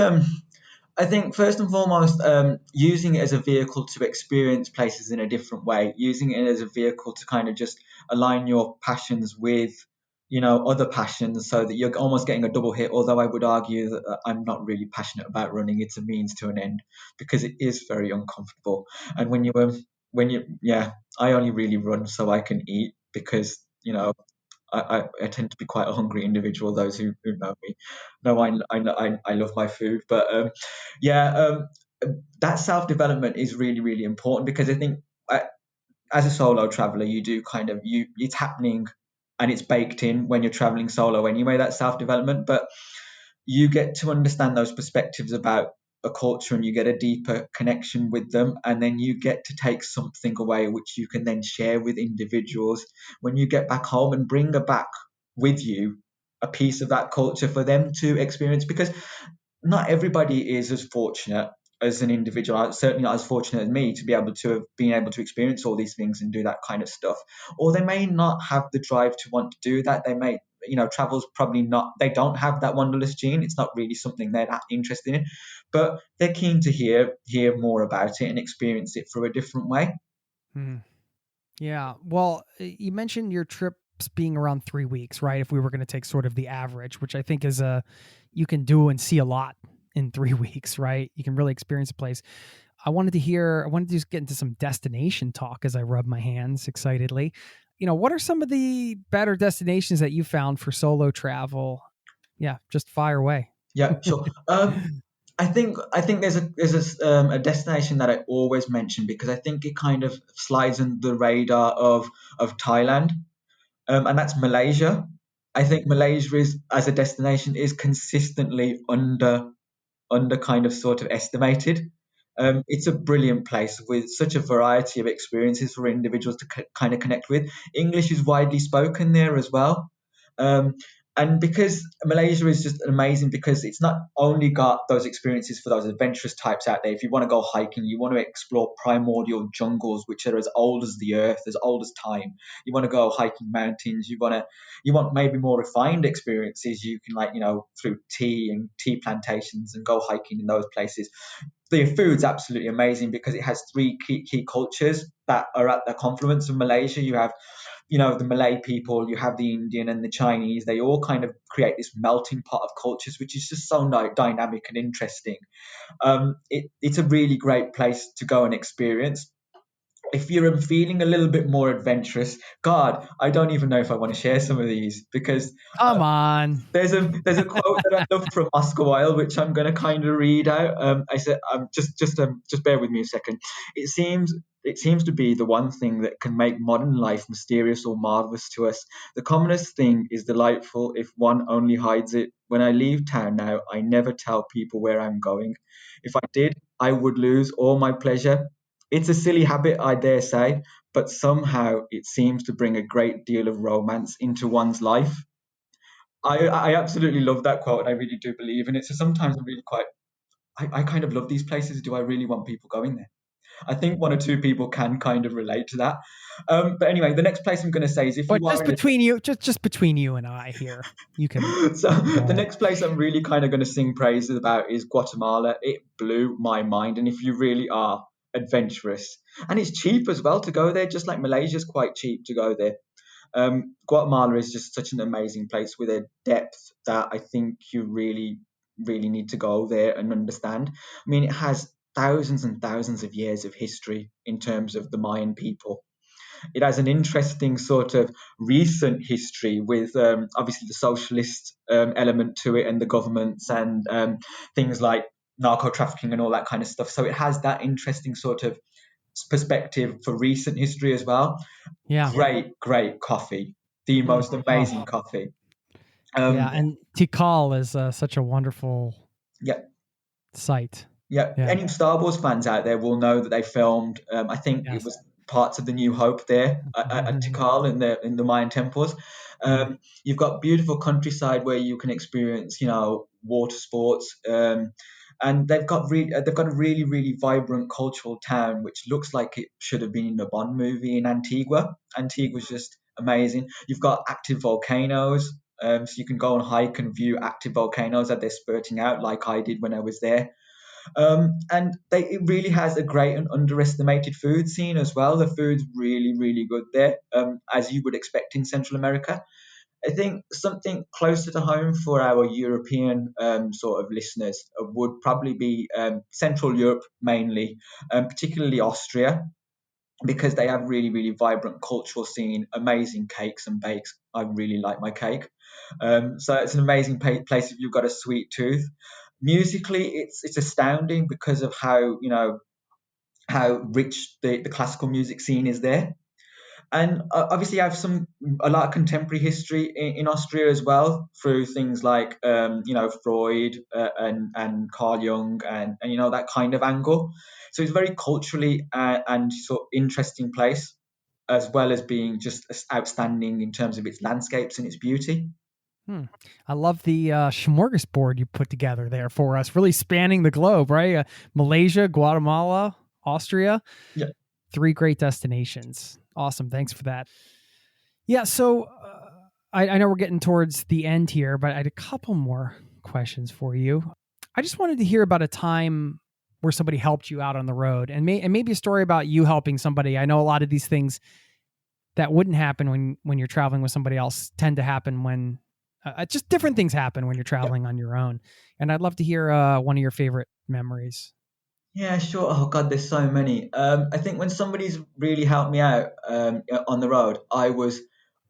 first and foremost, using it as a vehicle to experience places in a different way, using it as a vehicle to kind of just align your passions with, other passions, so that you're almost getting a double hit. Although I would argue that I'm not really passionate about running. It's a means to an end, because it is very uncomfortable. And I only really run so I can eat, because, I tend to be quite a hungry individual. Those who know me know I love my food. But that self-development is really, really important, because I think as a solo traveler, you do it's happening and it's baked in when you're traveling solo anyway, that self-development. But you get to understand those perspectives about a culture, and you get a deeper connection with them, and then you get to take something away which you can then share with individuals when you get back home, and bring back with you a piece of that culture for them to experience. Because not everybody is as fortunate as an individual, certainly not as fortunate as me, to be able to have been able to experience all these things and do that kind of stuff. Or they may not have the drive to want to do that. They may, travel's probably not, they don't have that wanderlust gene. It's not really something they're that interested in, but they're keen to hear more about it and experience it through a different way. Yeah. Well, you mentioned your trips being around 3 weeks, right? If we were going to take sort of the average, which I think is you can do and see a lot in 3 weeks, right? You can really experience a place. I wanted to just get into some destination talk as I rub my hands excitedly. What are some of the better destinations that you found for solo travel? Yeah, just fire away. Yeah, sure. I think there's a destination that I always mention, because I think it kind of slides under the radar of Thailand, and that's Malaysia. I think Malaysia as a destination is consistently under kind of sort of estimated. It's a brilliant place with such a variety of experiences for individuals to kind of connect with. English is widely spoken there as well. And because Malaysia is just amazing, because it's not only got those experiences for those adventurous types out there. If you want to go hiking, you want to explore primordial jungles, which are as old as the earth, as old as time. You want to go hiking mountains. You want maybe more refined experiences. You can through tea and tea plantations and go hiking in those places. The food's absolutely amazing, because it has 3 key cultures that are at the confluence of Malaysia. You have the Malay people, you have the Indian and the Chinese. They all kind of create this melting pot of cultures, which is just so dynamic and interesting. It's a really great place to go and experience. If you're feeling a little bit more adventurous, God, I don't even know if I want to share some of these, because Come on. there's a quote that I love from Oscar Wilde, which I'm going to kind of read out. I said, just bear with me a second. It seems to be the one thing that can make modern life mysterious or marvelous to us. The commonest thing is delightful if one only hides it. When I leave town now, I never tell people where I'm going. If I did, I would lose all my pleasure. It's a silly habit, I dare say, but somehow it seems to bring a great deal of romance into one's life. I absolutely love that quote, and I really do believe in it. So sometimes I'm really I kind of love these places. Do I really want people going there? I think one or two people can kind of relate to that. But anyway, the next place I'm going to say is if But you are just in a between you, just between you and I here, you can. so Go the ahead. next place I'm really kind of going to sing praises about is Guatemala. It blew my mind, and if you really are adventurous, and it's cheap as well to go there, just like Malaysia's quite cheap to go there. Guatemala is just such an amazing place with a depth that I think you really, really need to go there and understand. I mean, it has thousands and thousands of years of history in terms of the Mayan people. It has an interesting sort of recent history with obviously the socialist element to it, and the governments, and things like narco trafficking and all that kind of stuff. So it has that interesting sort of perspective for recent history as well. Yeah. Great coffee, the most amazing Oh. coffee. Yeah, and Tikal is such a wonderful Yeah, site. yeah. Yeah. Any Star Wars fans out there will know that they filmed. I think it Yes. was parts of the New Hope there at Tikal in the Mayan temples. You've got beautiful countryside where you can experience, water sports. And they've got a really, really vibrant cultural town, which looks like it should have been in a Bond movie in Antigua. Antigua's just amazing. You've got active volcanoes. So you can go and hike and view active volcanoes as they're spurting out, like I did when I was there. And it really has a great and underestimated food scene as well. The food's really, really good there, as you would expect in Central America. I think something closer to home for our European sort of listeners would probably be Central Europe mainly, particularly Austria, because they have really, really vibrant cultural scene, amazing cakes and bakes. I really like my cake. So it's an amazing place if you've got a sweet tooth. Musically, it's astounding because of how rich the classical music scene is there. And obviously, I have a lot of contemporary history in Austria as well, through things like Freud and Carl Jung, and that kind of angle. So it's a very culturally and sort of interesting place, as well as being just outstanding in terms of its landscapes and its beauty. I love the smorgasbord you put together there for us, really spanning the globe, right? Malaysia, Guatemala, Austria. Yeah. 3 great destinations. Awesome. Thanks for that. Yeah. So I know we're getting towards the end here, but I had a couple more questions for you. I just wanted to hear about a time where somebody helped you out on the road, and maybe a story about you helping somebody. I know a lot of these things that wouldn't happen when you're traveling with somebody else tend to happen when just different things happen when you're traveling on your own. And I'd love to hear one of your favorite memories. Yeah, sure. Oh God, there's so many. I think when somebody's really helped me out on the road, I was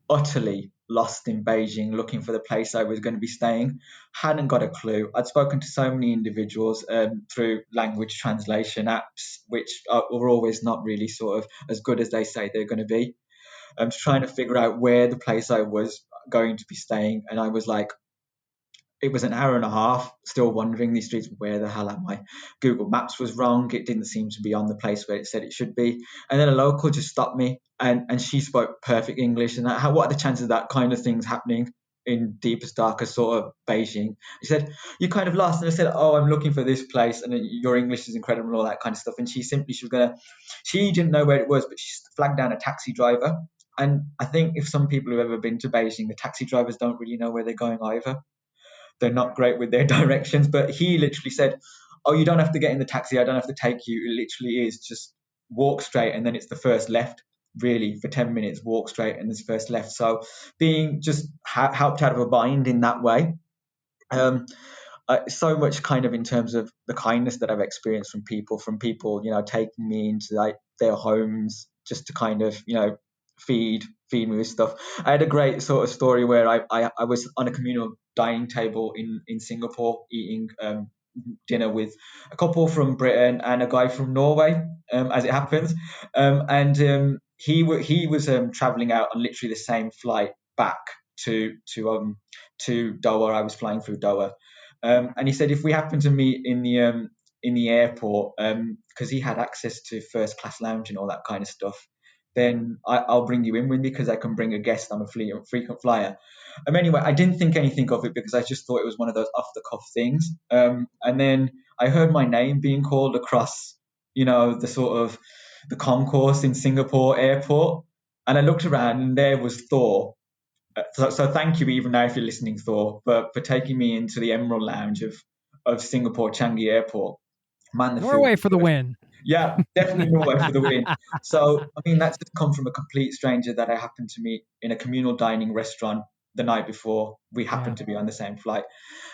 utterly lost in Beijing, looking for the place I was going to be staying. Hadn't got a clue. I'd spoken to so many individuals through language translation apps, which were always not really sort of as good as they say they're going to be. I'm trying to figure out where the place I was going to be staying, and I was like, it was an hour and a half still wandering these streets. Where the hell am I? Google Maps was wrong. It didn't seem to be on the place where it said it should be. And then a local just stopped me, and she spoke perfect English. And what are the chances of that kind of things happening in deepest, darkest sort of Beijing? She said, "You kind of lost." And I said, "Oh, I'm looking for this place, and your English is incredible," and all that kind of stuff. And she didn't know where it was, but she flagged down a taxi driver. And I think if some people have ever been to Beijing, the taxi drivers don't really know where they're going either. They're not great with their directions, but he literally said, "Oh, you don't have to get in the taxi. I don't have to take you. It literally is just walk straight, and then it's the first left." really for 10 minutes, walk straight and there's first left. So being just helped out of a bind in that way. So much kind of in terms of the kindness that I've experienced from people, taking me into like their homes just to kind of, feed me with stuff. I had a great sort of story where I was on a communal dining table in Singapore eating dinner with a couple from Britain and a guy from Norway, as it happens. He was traveling out on literally the same flight back to Doha. I was flying through Doha. And he said if we happen to meet in the airport, because he had access to first class lounge and all that kind of stuff, then I'll bring you in with me because I can bring a guest. I'm a frequent flyer. Anyway, I didn't think anything of it because I just thought it was one of those off the cuff things. And then I heard my name being called across, the sort of the concourse in Singapore airport, and I looked around and there was Thor. So thank you, even now if you're listening, Thor, for taking me into the Emerald Lounge of Singapore Changi Airport. Man, the Norway food for the win. Yeah, definitely Norway for the win. So, that's just come from a complete stranger that I happened to meet in a communal dining restaurant the night before we happened to be on the same flight.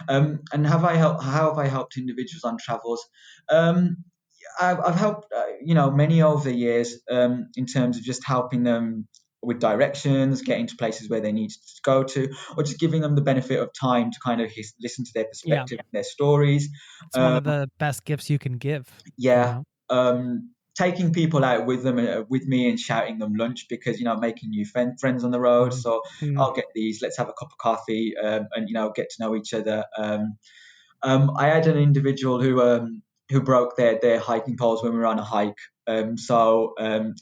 And how have I helped individuals on travels? I've helped, many over the years in terms of just helping them with directions, getting to places where they need to go to, or just giving them the benefit of time to kind of listen to their perspective and their stories. It's one of the best gifts you can give. Yeah. Taking people out with me and shouting them lunch because, making new friends on the road. So I'll get these, let's have a cup of coffee and, get to know each other. I had an individual who broke their hiking poles when we were on a hike. So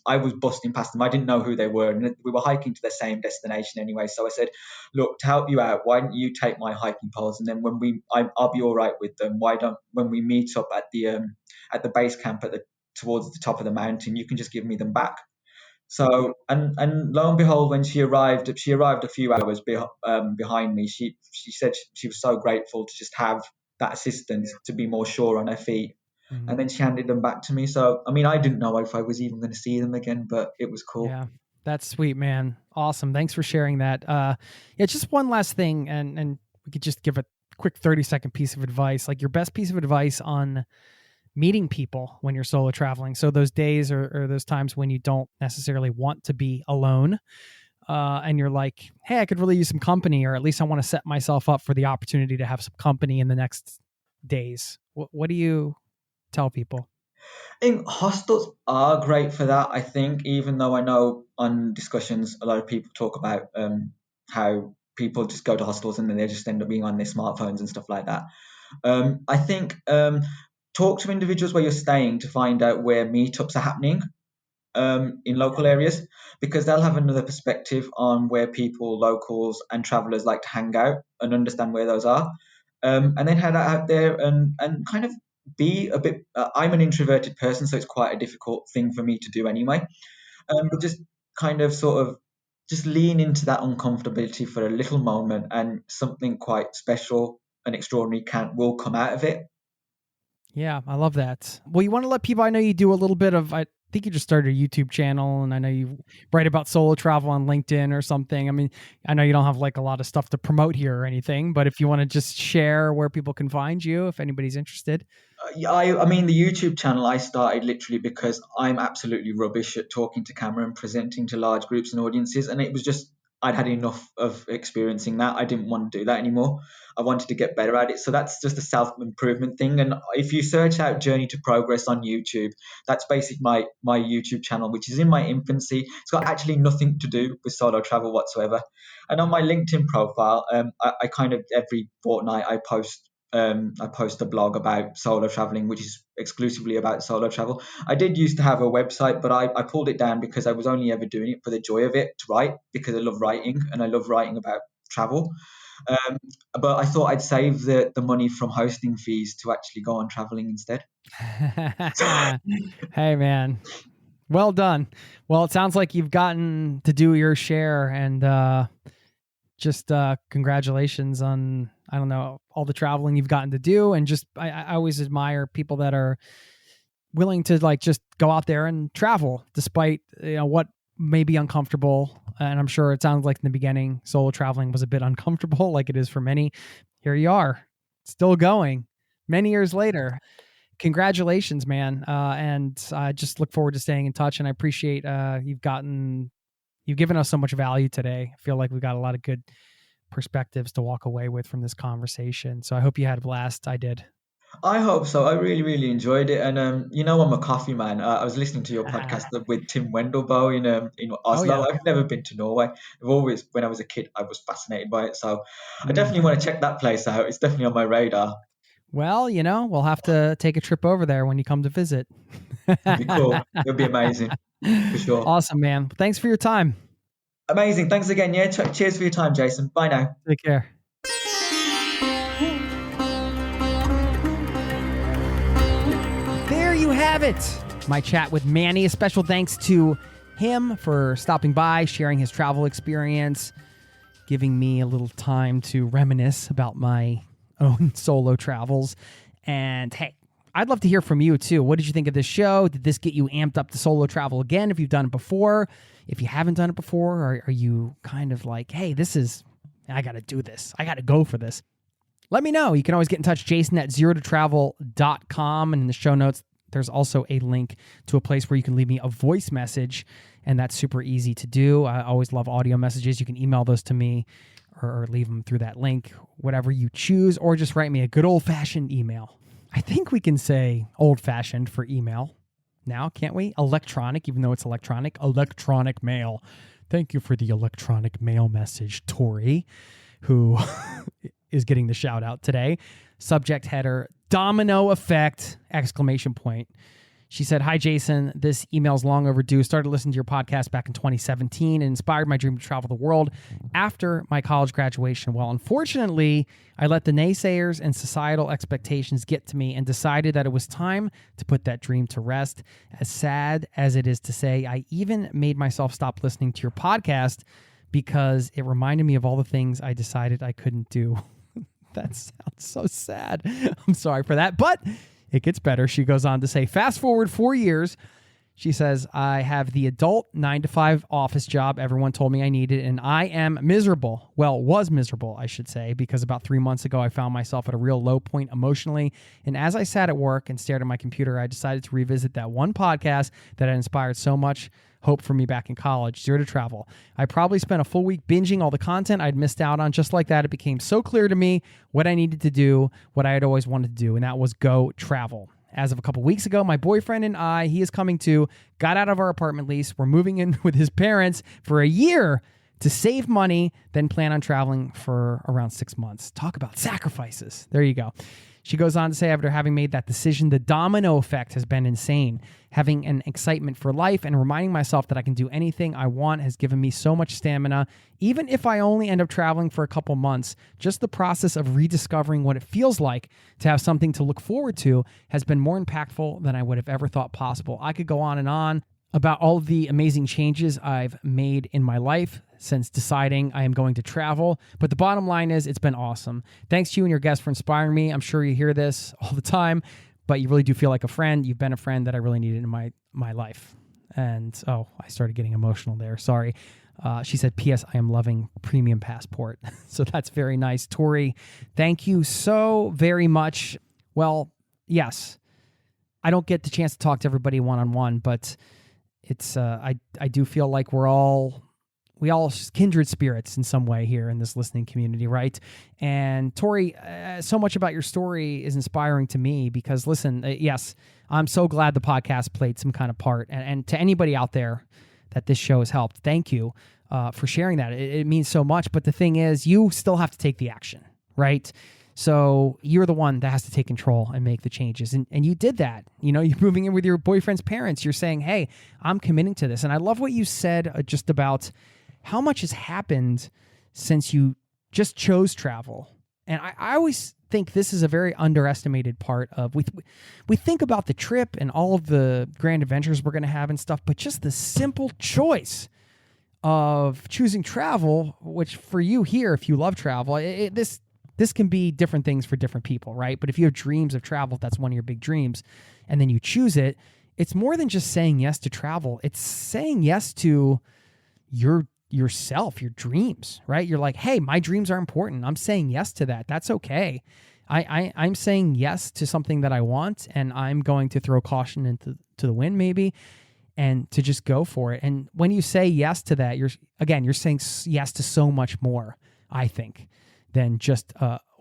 I was busting past them. I didn't know who they were, and we were hiking to the same destination anyway. So I said, "Look, to help you out, why don't you take my hiking poles, and then I'll be all right with them. When we meet up at the base camp towards the top of the mountain, you can just give me them back." So and lo and behold, when she arrived a few hours behind me. She said she was so grateful to just have that assistance to be more sure on her feet. And then she handed them back to me. So, I didn't know if I was even going to see them again, but it was cool. Yeah, that's sweet, man. Awesome. Thanks for sharing that. Just one last thing, and we could just give a quick 30-second piece of advice, like your best piece of advice on meeting people when you're solo traveling. So those days or those times when you don't necessarily want to be alone, and you're like, hey, I could really use some company, or at least I want to set myself up for the opportunity to have some company in the next days. What do you tell people? I think hostels are great for that. I think, even though I know on discussions, a lot of people talk about how people just go to hostels and then they just end up being on their smartphones and stuff like that. I think talk to individuals where you're staying to find out where meetups are happening in local areas, because they'll have another perspective on where people, locals and travelers like to hang out and understand where those are. And then head out there and kind of be a bit, I'm an introverted person, so it's quite a difficult thing for me to do anyway. But just kind of sort of just lean into that uncomfortability for a little moment, and something quite special and extraordinary will come out of it. Yeah, I love that. Well, you want to let people, I know you do a little bit of, I think you just started a YouTube channel, and I know you write about solo travel on LinkedIn or something. I know you don't have like a lot of stuff to promote here or anything, but if you want to just share where people can find you, if anybody's interested. The YouTube channel I started literally because I'm absolutely rubbish at talking to camera and presenting to large groups and audiences, and it was just, I'd had enough of experiencing that. I didn't want to do that anymore. I wanted to get better at it. So that's just a self-improvement thing. And if you search out Journey to Progress on YouTube, that's basically my YouTube channel, which is in my infancy. It's got actually nothing to do with solo travel whatsoever. And on my LinkedIn profile, I kind of every fortnight I post a blog about solo traveling, which is exclusively about solo travel. I did used to have a website, but I pulled it down because I was only ever doing it for the joy of it, to write, because I love writing and I love writing about travel. But I thought I'd save the money from hosting fees to actually go on traveling instead. Hey, man. Well done. Well, it sounds like you've gotten to do your share, and just congratulations on, I don't know, all the traveling you've gotten to do. And just, I always admire people that are willing to like just go out there and travel despite, what may be uncomfortable. And I'm sure it sounds like in the beginning, solo traveling was a bit uncomfortable, like it is for many. Here you are, still going many years later. Congratulations, man. And I just look forward to staying in touch. And I appreciate you've given us so much value today. I feel like we got a lot of good perspectives to walk away with from this conversation. So I hope you had a blast. I did. I hope so. I really, really enjoyed it. And I'm a coffee man. I was listening to your podcast with Tim Wendelbo in Oslo. yeah. I've never been to Norway. When I was a kid, I was fascinated by it. So I definitely want to check that place out. It's definitely on my radar. Well, we'll have to take a trip over there when you come to visit. It'd be cool. It'll be amazing for sure. Awesome, man. Thanks for your time. Amazing. Thanks again. Yeah. Cheers for your time, Jason. Bye now. Take care. There you have it. My chat with Manny. A special thanks to him for stopping by, sharing his travel experience, giving me a little time to reminisce about my own solo travels. And hey, I'd love to hear from you too. What did you think of this show? Did this get you amped up to solo travel again if you've done it before? If you haven't done it before, are you kind of like, hey, I got to do this. I got to go for this. Let me know. You can always get in touch, Jason at zerototravel.com. And in the show notes, there's also a link to a place where you can leave me a voice message, and that's super easy to do. I always love audio messages. You can email those to me or leave them through that link, whatever you choose, or just write me a good old-fashioned email. I think we can say old-fashioned for email now, can't we? Electronic, even though it's electronic. Electronic mail. Thank you for the electronic mail message, Tori, who is getting the shout out today. Subject header, domino effect, ! She said, "Hi, Jason. This email's long overdue. Started listening to your podcast back in 2017 and inspired my dream to travel the world after my college graduation. Well, unfortunately, I let the naysayers and societal expectations get to me and decided that it was time to put that dream to rest. As sad as it is to say, I even made myself stop listening to your podcast because it reminded me of all the things I decided I couldn't do." That sounds so sad. I'm sorry for that, but it gets better. She goes on to say, fast forward 4 years. She says, I have the adult 9-to-5 office job everyone told me I needed, and I am miserable. Well, was miserable, I should say, because about 3 months ago, I found myself at a real low point emotionally. And as I sat at work and stared at my computer, I decided to revisit that one podcast that had inspired so much hope for me back in college, Zero to Travel. I probably spent a full week binging all the content I'd missed out on. Just like that, it became so clear to me what I needed to do, what I had always wanted to do, and that was go travel. As of a couple weeks ago, my boyfriend and I, he is coming to, got out of our apartment lease. We're moving in with his parents for a year to save money, then plan on traveling for around 6 months. Talk about sacrifices. There you go. She goes on to say, after having made that decision, the domino effect has been insane. Having an excitement for life and reminding myself that I can do anything I want has given me so much stamina. Even if I only end up traveling for a couple months, just the process of rediscovering what it feels like to have something to look forward to has been more impactful than I would have ever thought possible. I could go on and on about all of the amazing changes I've made in my life since deciding I am going to travel. But the bottom line is it's been awesome. Thanks to you and your guests for inspiring me. I'm sure you hear this all the time, but you really do feel like a friend. You've been a friend that I really needed in my life. And, I started getting emotional there. Sorry. She said, P.S. I am loving Premium Passport. So that's very nice. Tori, thank you so very much. Well, yes, I don't get the chance to talk to everybody one-on-one, but it's I do feel like we all kindred spirits in some way here in this listening community, right? And Tori, so much about your story is inspiring to me because, listen, yes, I'm so glad the podcast played some kind of part. And to anybody out there that this show has helped, thank you for sharing that. It means so much. But the thing is, you still have to take the action, right? So you're the one that has to take control and make the changes. And you did that. You're moving in with your boyfriend's parents. You're saying, hey, I'm committing to this. And I love what you said just about how much has happened since you just chose travel. And I always think this is a very underestimated part of, we think about the trip and all of the grand adventures we're going to have and stuff, but just the simple choice of choosing travel, which for you here, if you love travel, this can be different things for different people, right? But if you have dreams of travel, if that's one of your big dreams, and then you choose it, it's more than just saying yes to travel. It's saying yes to yourself, your dreams, right? You're like, hey, my dreams are important. I'm saying yes to that. That's okay. I'm saying yes to something that I want, and I'm going to throw caution into the wind maybe, and to just go for it. And when you say yes to that, you're saying yes to so much more, I think, than just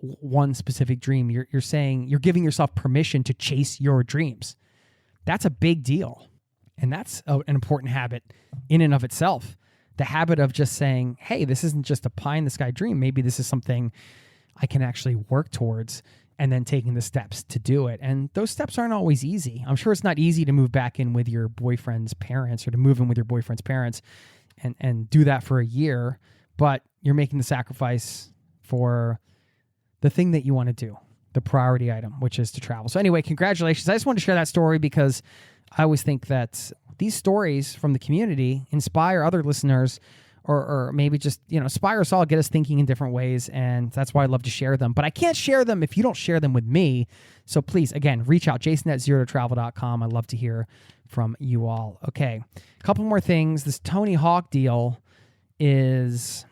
one specific dream. You're saying, you're giving yourself permission to chase your dreams. That's a big deal. And that's an important habit in and of itself. The habit of just saying, hey, this isn't just a pie in the sky dream. Maybe this is something I can actually work towards, and then taking the steps to do it. And those steps aren't always easy. I'm sure it's not easy to move back in with your boyfriend's parents, or to move in with your boyfriend's parents and do that for a year, but you're making the sacrifice for the thing that you want to do, the priority item, which is to travel. So anyway, congratulations. I just wanted to share that story because I always think that these stories from the community inspire other listeners, or maybe just, inspire us all, get us thinking in different ways. And that's why I love to share them. But I can't share them if you don't share them with me. So please, again, reach out, jason@zerototravel.com. I'd love to hear from you all. Okay, a couple more things. This Tony Hawk deal is,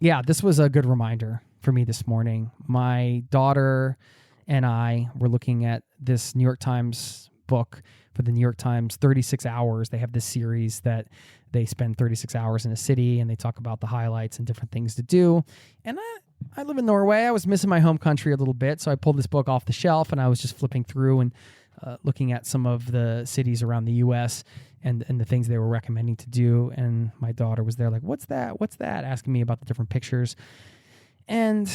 this was a good reminder for me this morning. My daughter and I were looking at this New York Times book for the New York Times 36 Hours. They have this series that they spend 36 hours in a city, and they talk about the highlights and different things to do. And I live in Norway. I was missing my home country a little bit, so I pulled this book off the shelf, and I was just flipping through and looking at some of the cities around the U.S. and the things they were recommending to do. And my daughter was there like, what's that? What's that? Asking me about the different pictures. And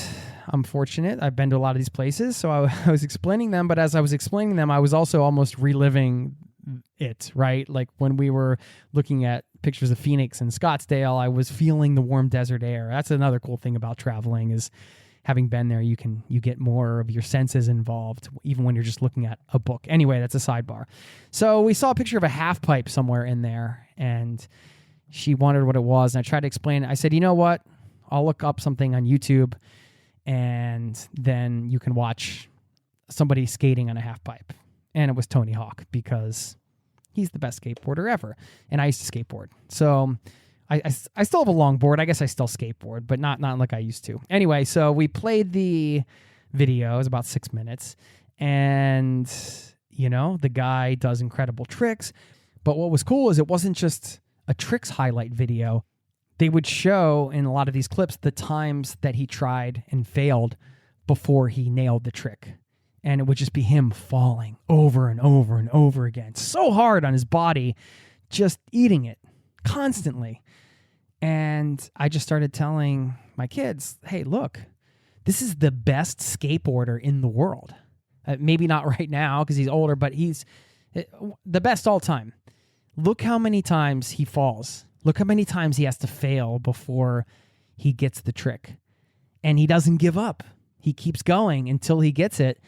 I'm fortunate. I've been to a lot of these places, so I was explaining them. But as I was explaining them, I was also almost reliving it, right? Like when we were looking at pictures of Phoenix and Scottsdale, I was feeling the warm desert air. That's another cool thing about traveling, is having been there, you get more of your senses involved, even when you're just looking at a book. Anyway, that's a sidebar. So we saw a picture of a half pipe somewhere in there, and she wondered what it was. And I tried to explain it. I said, you know what? I'll look up something on YouTube, and then you can watch somebody skating on a half pipe. And it was Tony Hawk, because he's the best skateboarder ever. And I used to skateboard. So I still have a longboard. I guess I still skateboard, but not like I used to. Anyway, so we played the video. It was about 6 minutes. And, the guy does incredible tricks. But what was cool is it wasn't just a tricks highlight video. They would show in a lot of these clips the times that he tried and failed before he nailed the trick. And it would just be him falling over and over and over again, so hard on his body, just eating it constantly. And I just started telling my kids, hey, look, this is the best skateboarder in the world. Maybe not right now because he's older, but he's the best all time. Look how many times he falls. Look how many times he has to fail before he gets the trick. And he doesn't give up. He keeps going until he gets it.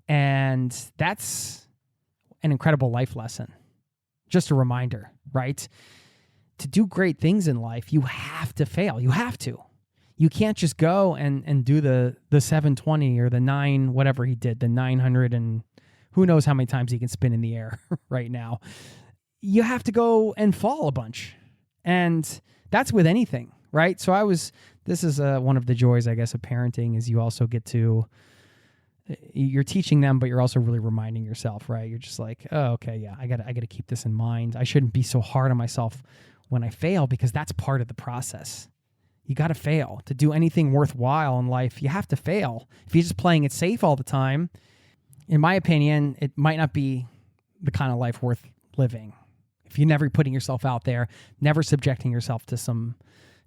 And that's an incredible life lesson. Just a reminder, right? To do great things in life, you have to fail. You have to. You can't just go and do the 720 or the 9, whatever he did, the 900, and who knows how many times he can spin in the air right now. You have to go and fall a bunch. And that's with anything, right? So this is one of the joys, I guess, of parenting, is you also get to, you're teaching them, but you're also really reminding yourself, right? You're just like, oh, okay, yeah, I gotta keep this in mind. I shouldn't be so hard on myself when I fail, because that's part of the process. You got to fail. To do anything worthwhile in life, you have to fail. If you're just playing it safe all the time, in my opinion, it might not be the kind of life worth living. If you're never putting yourself out there, never subjecting yourself to some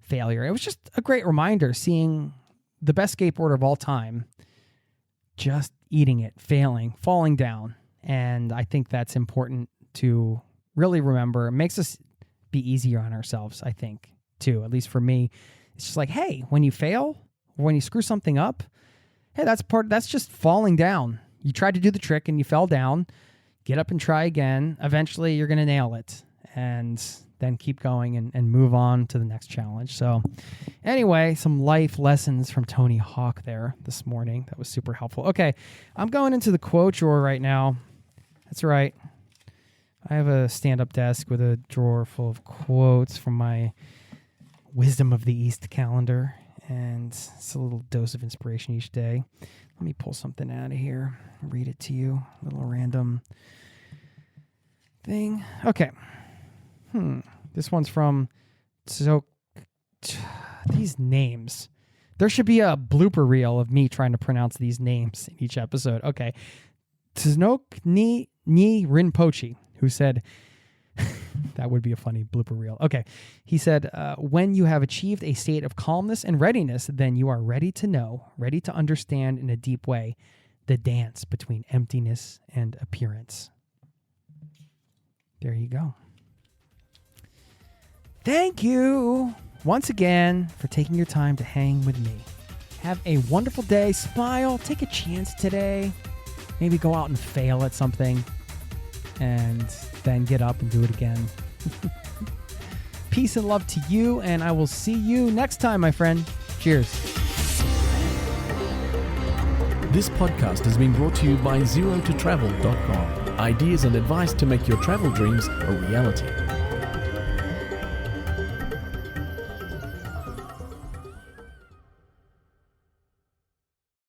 failure. It was just a great reminder, seeing the best skateboarder of all time just eating it, failing, falling down. And I think that's important to really remember. It makes us be easier on ourselves, I think, too. At least for me, it's just like, hey, when you fail, or when you screw something up, hey, that's just falling down. You tried to do the trick and you fell down. Get up and try again. Eventually, you're going to nail it. And then keep going and move on to the next challenge. So anyway, some life lessons from Tony Hawk there this morning. That was super helpful. Okay, I'm going into the quote drawer right now. That's right. I have a stand-up desk with a drawer full of quotes from my Wisdom of the East calendar, and it's a little dose of inspiration each day. Let me pull something out of here, read it to you, a little random thing. Okay. This one's from these names. There should be a blooper reel of me trying to pronounce these names in each episode. Okay. Tzonok Ni Rinpoche, who said, that would be a funny blooper reel. Okay. He said, when you have achieved a state of calmness and readiness, then you are ready to know, ready to understand in a deep way the dance between emptiness and appearance. There you go. Thank you once again for taking your time to hang with me. Have a wonderful day. Smile. Take a chance today. Maybe go out and fail at something and then get up and do it again. Peace and love to you, and I will see you next time, my friend. Cheers. This podcast has been brought to you by ZeroToTravel.com. Ideas and advice to make your travel dreams a reality.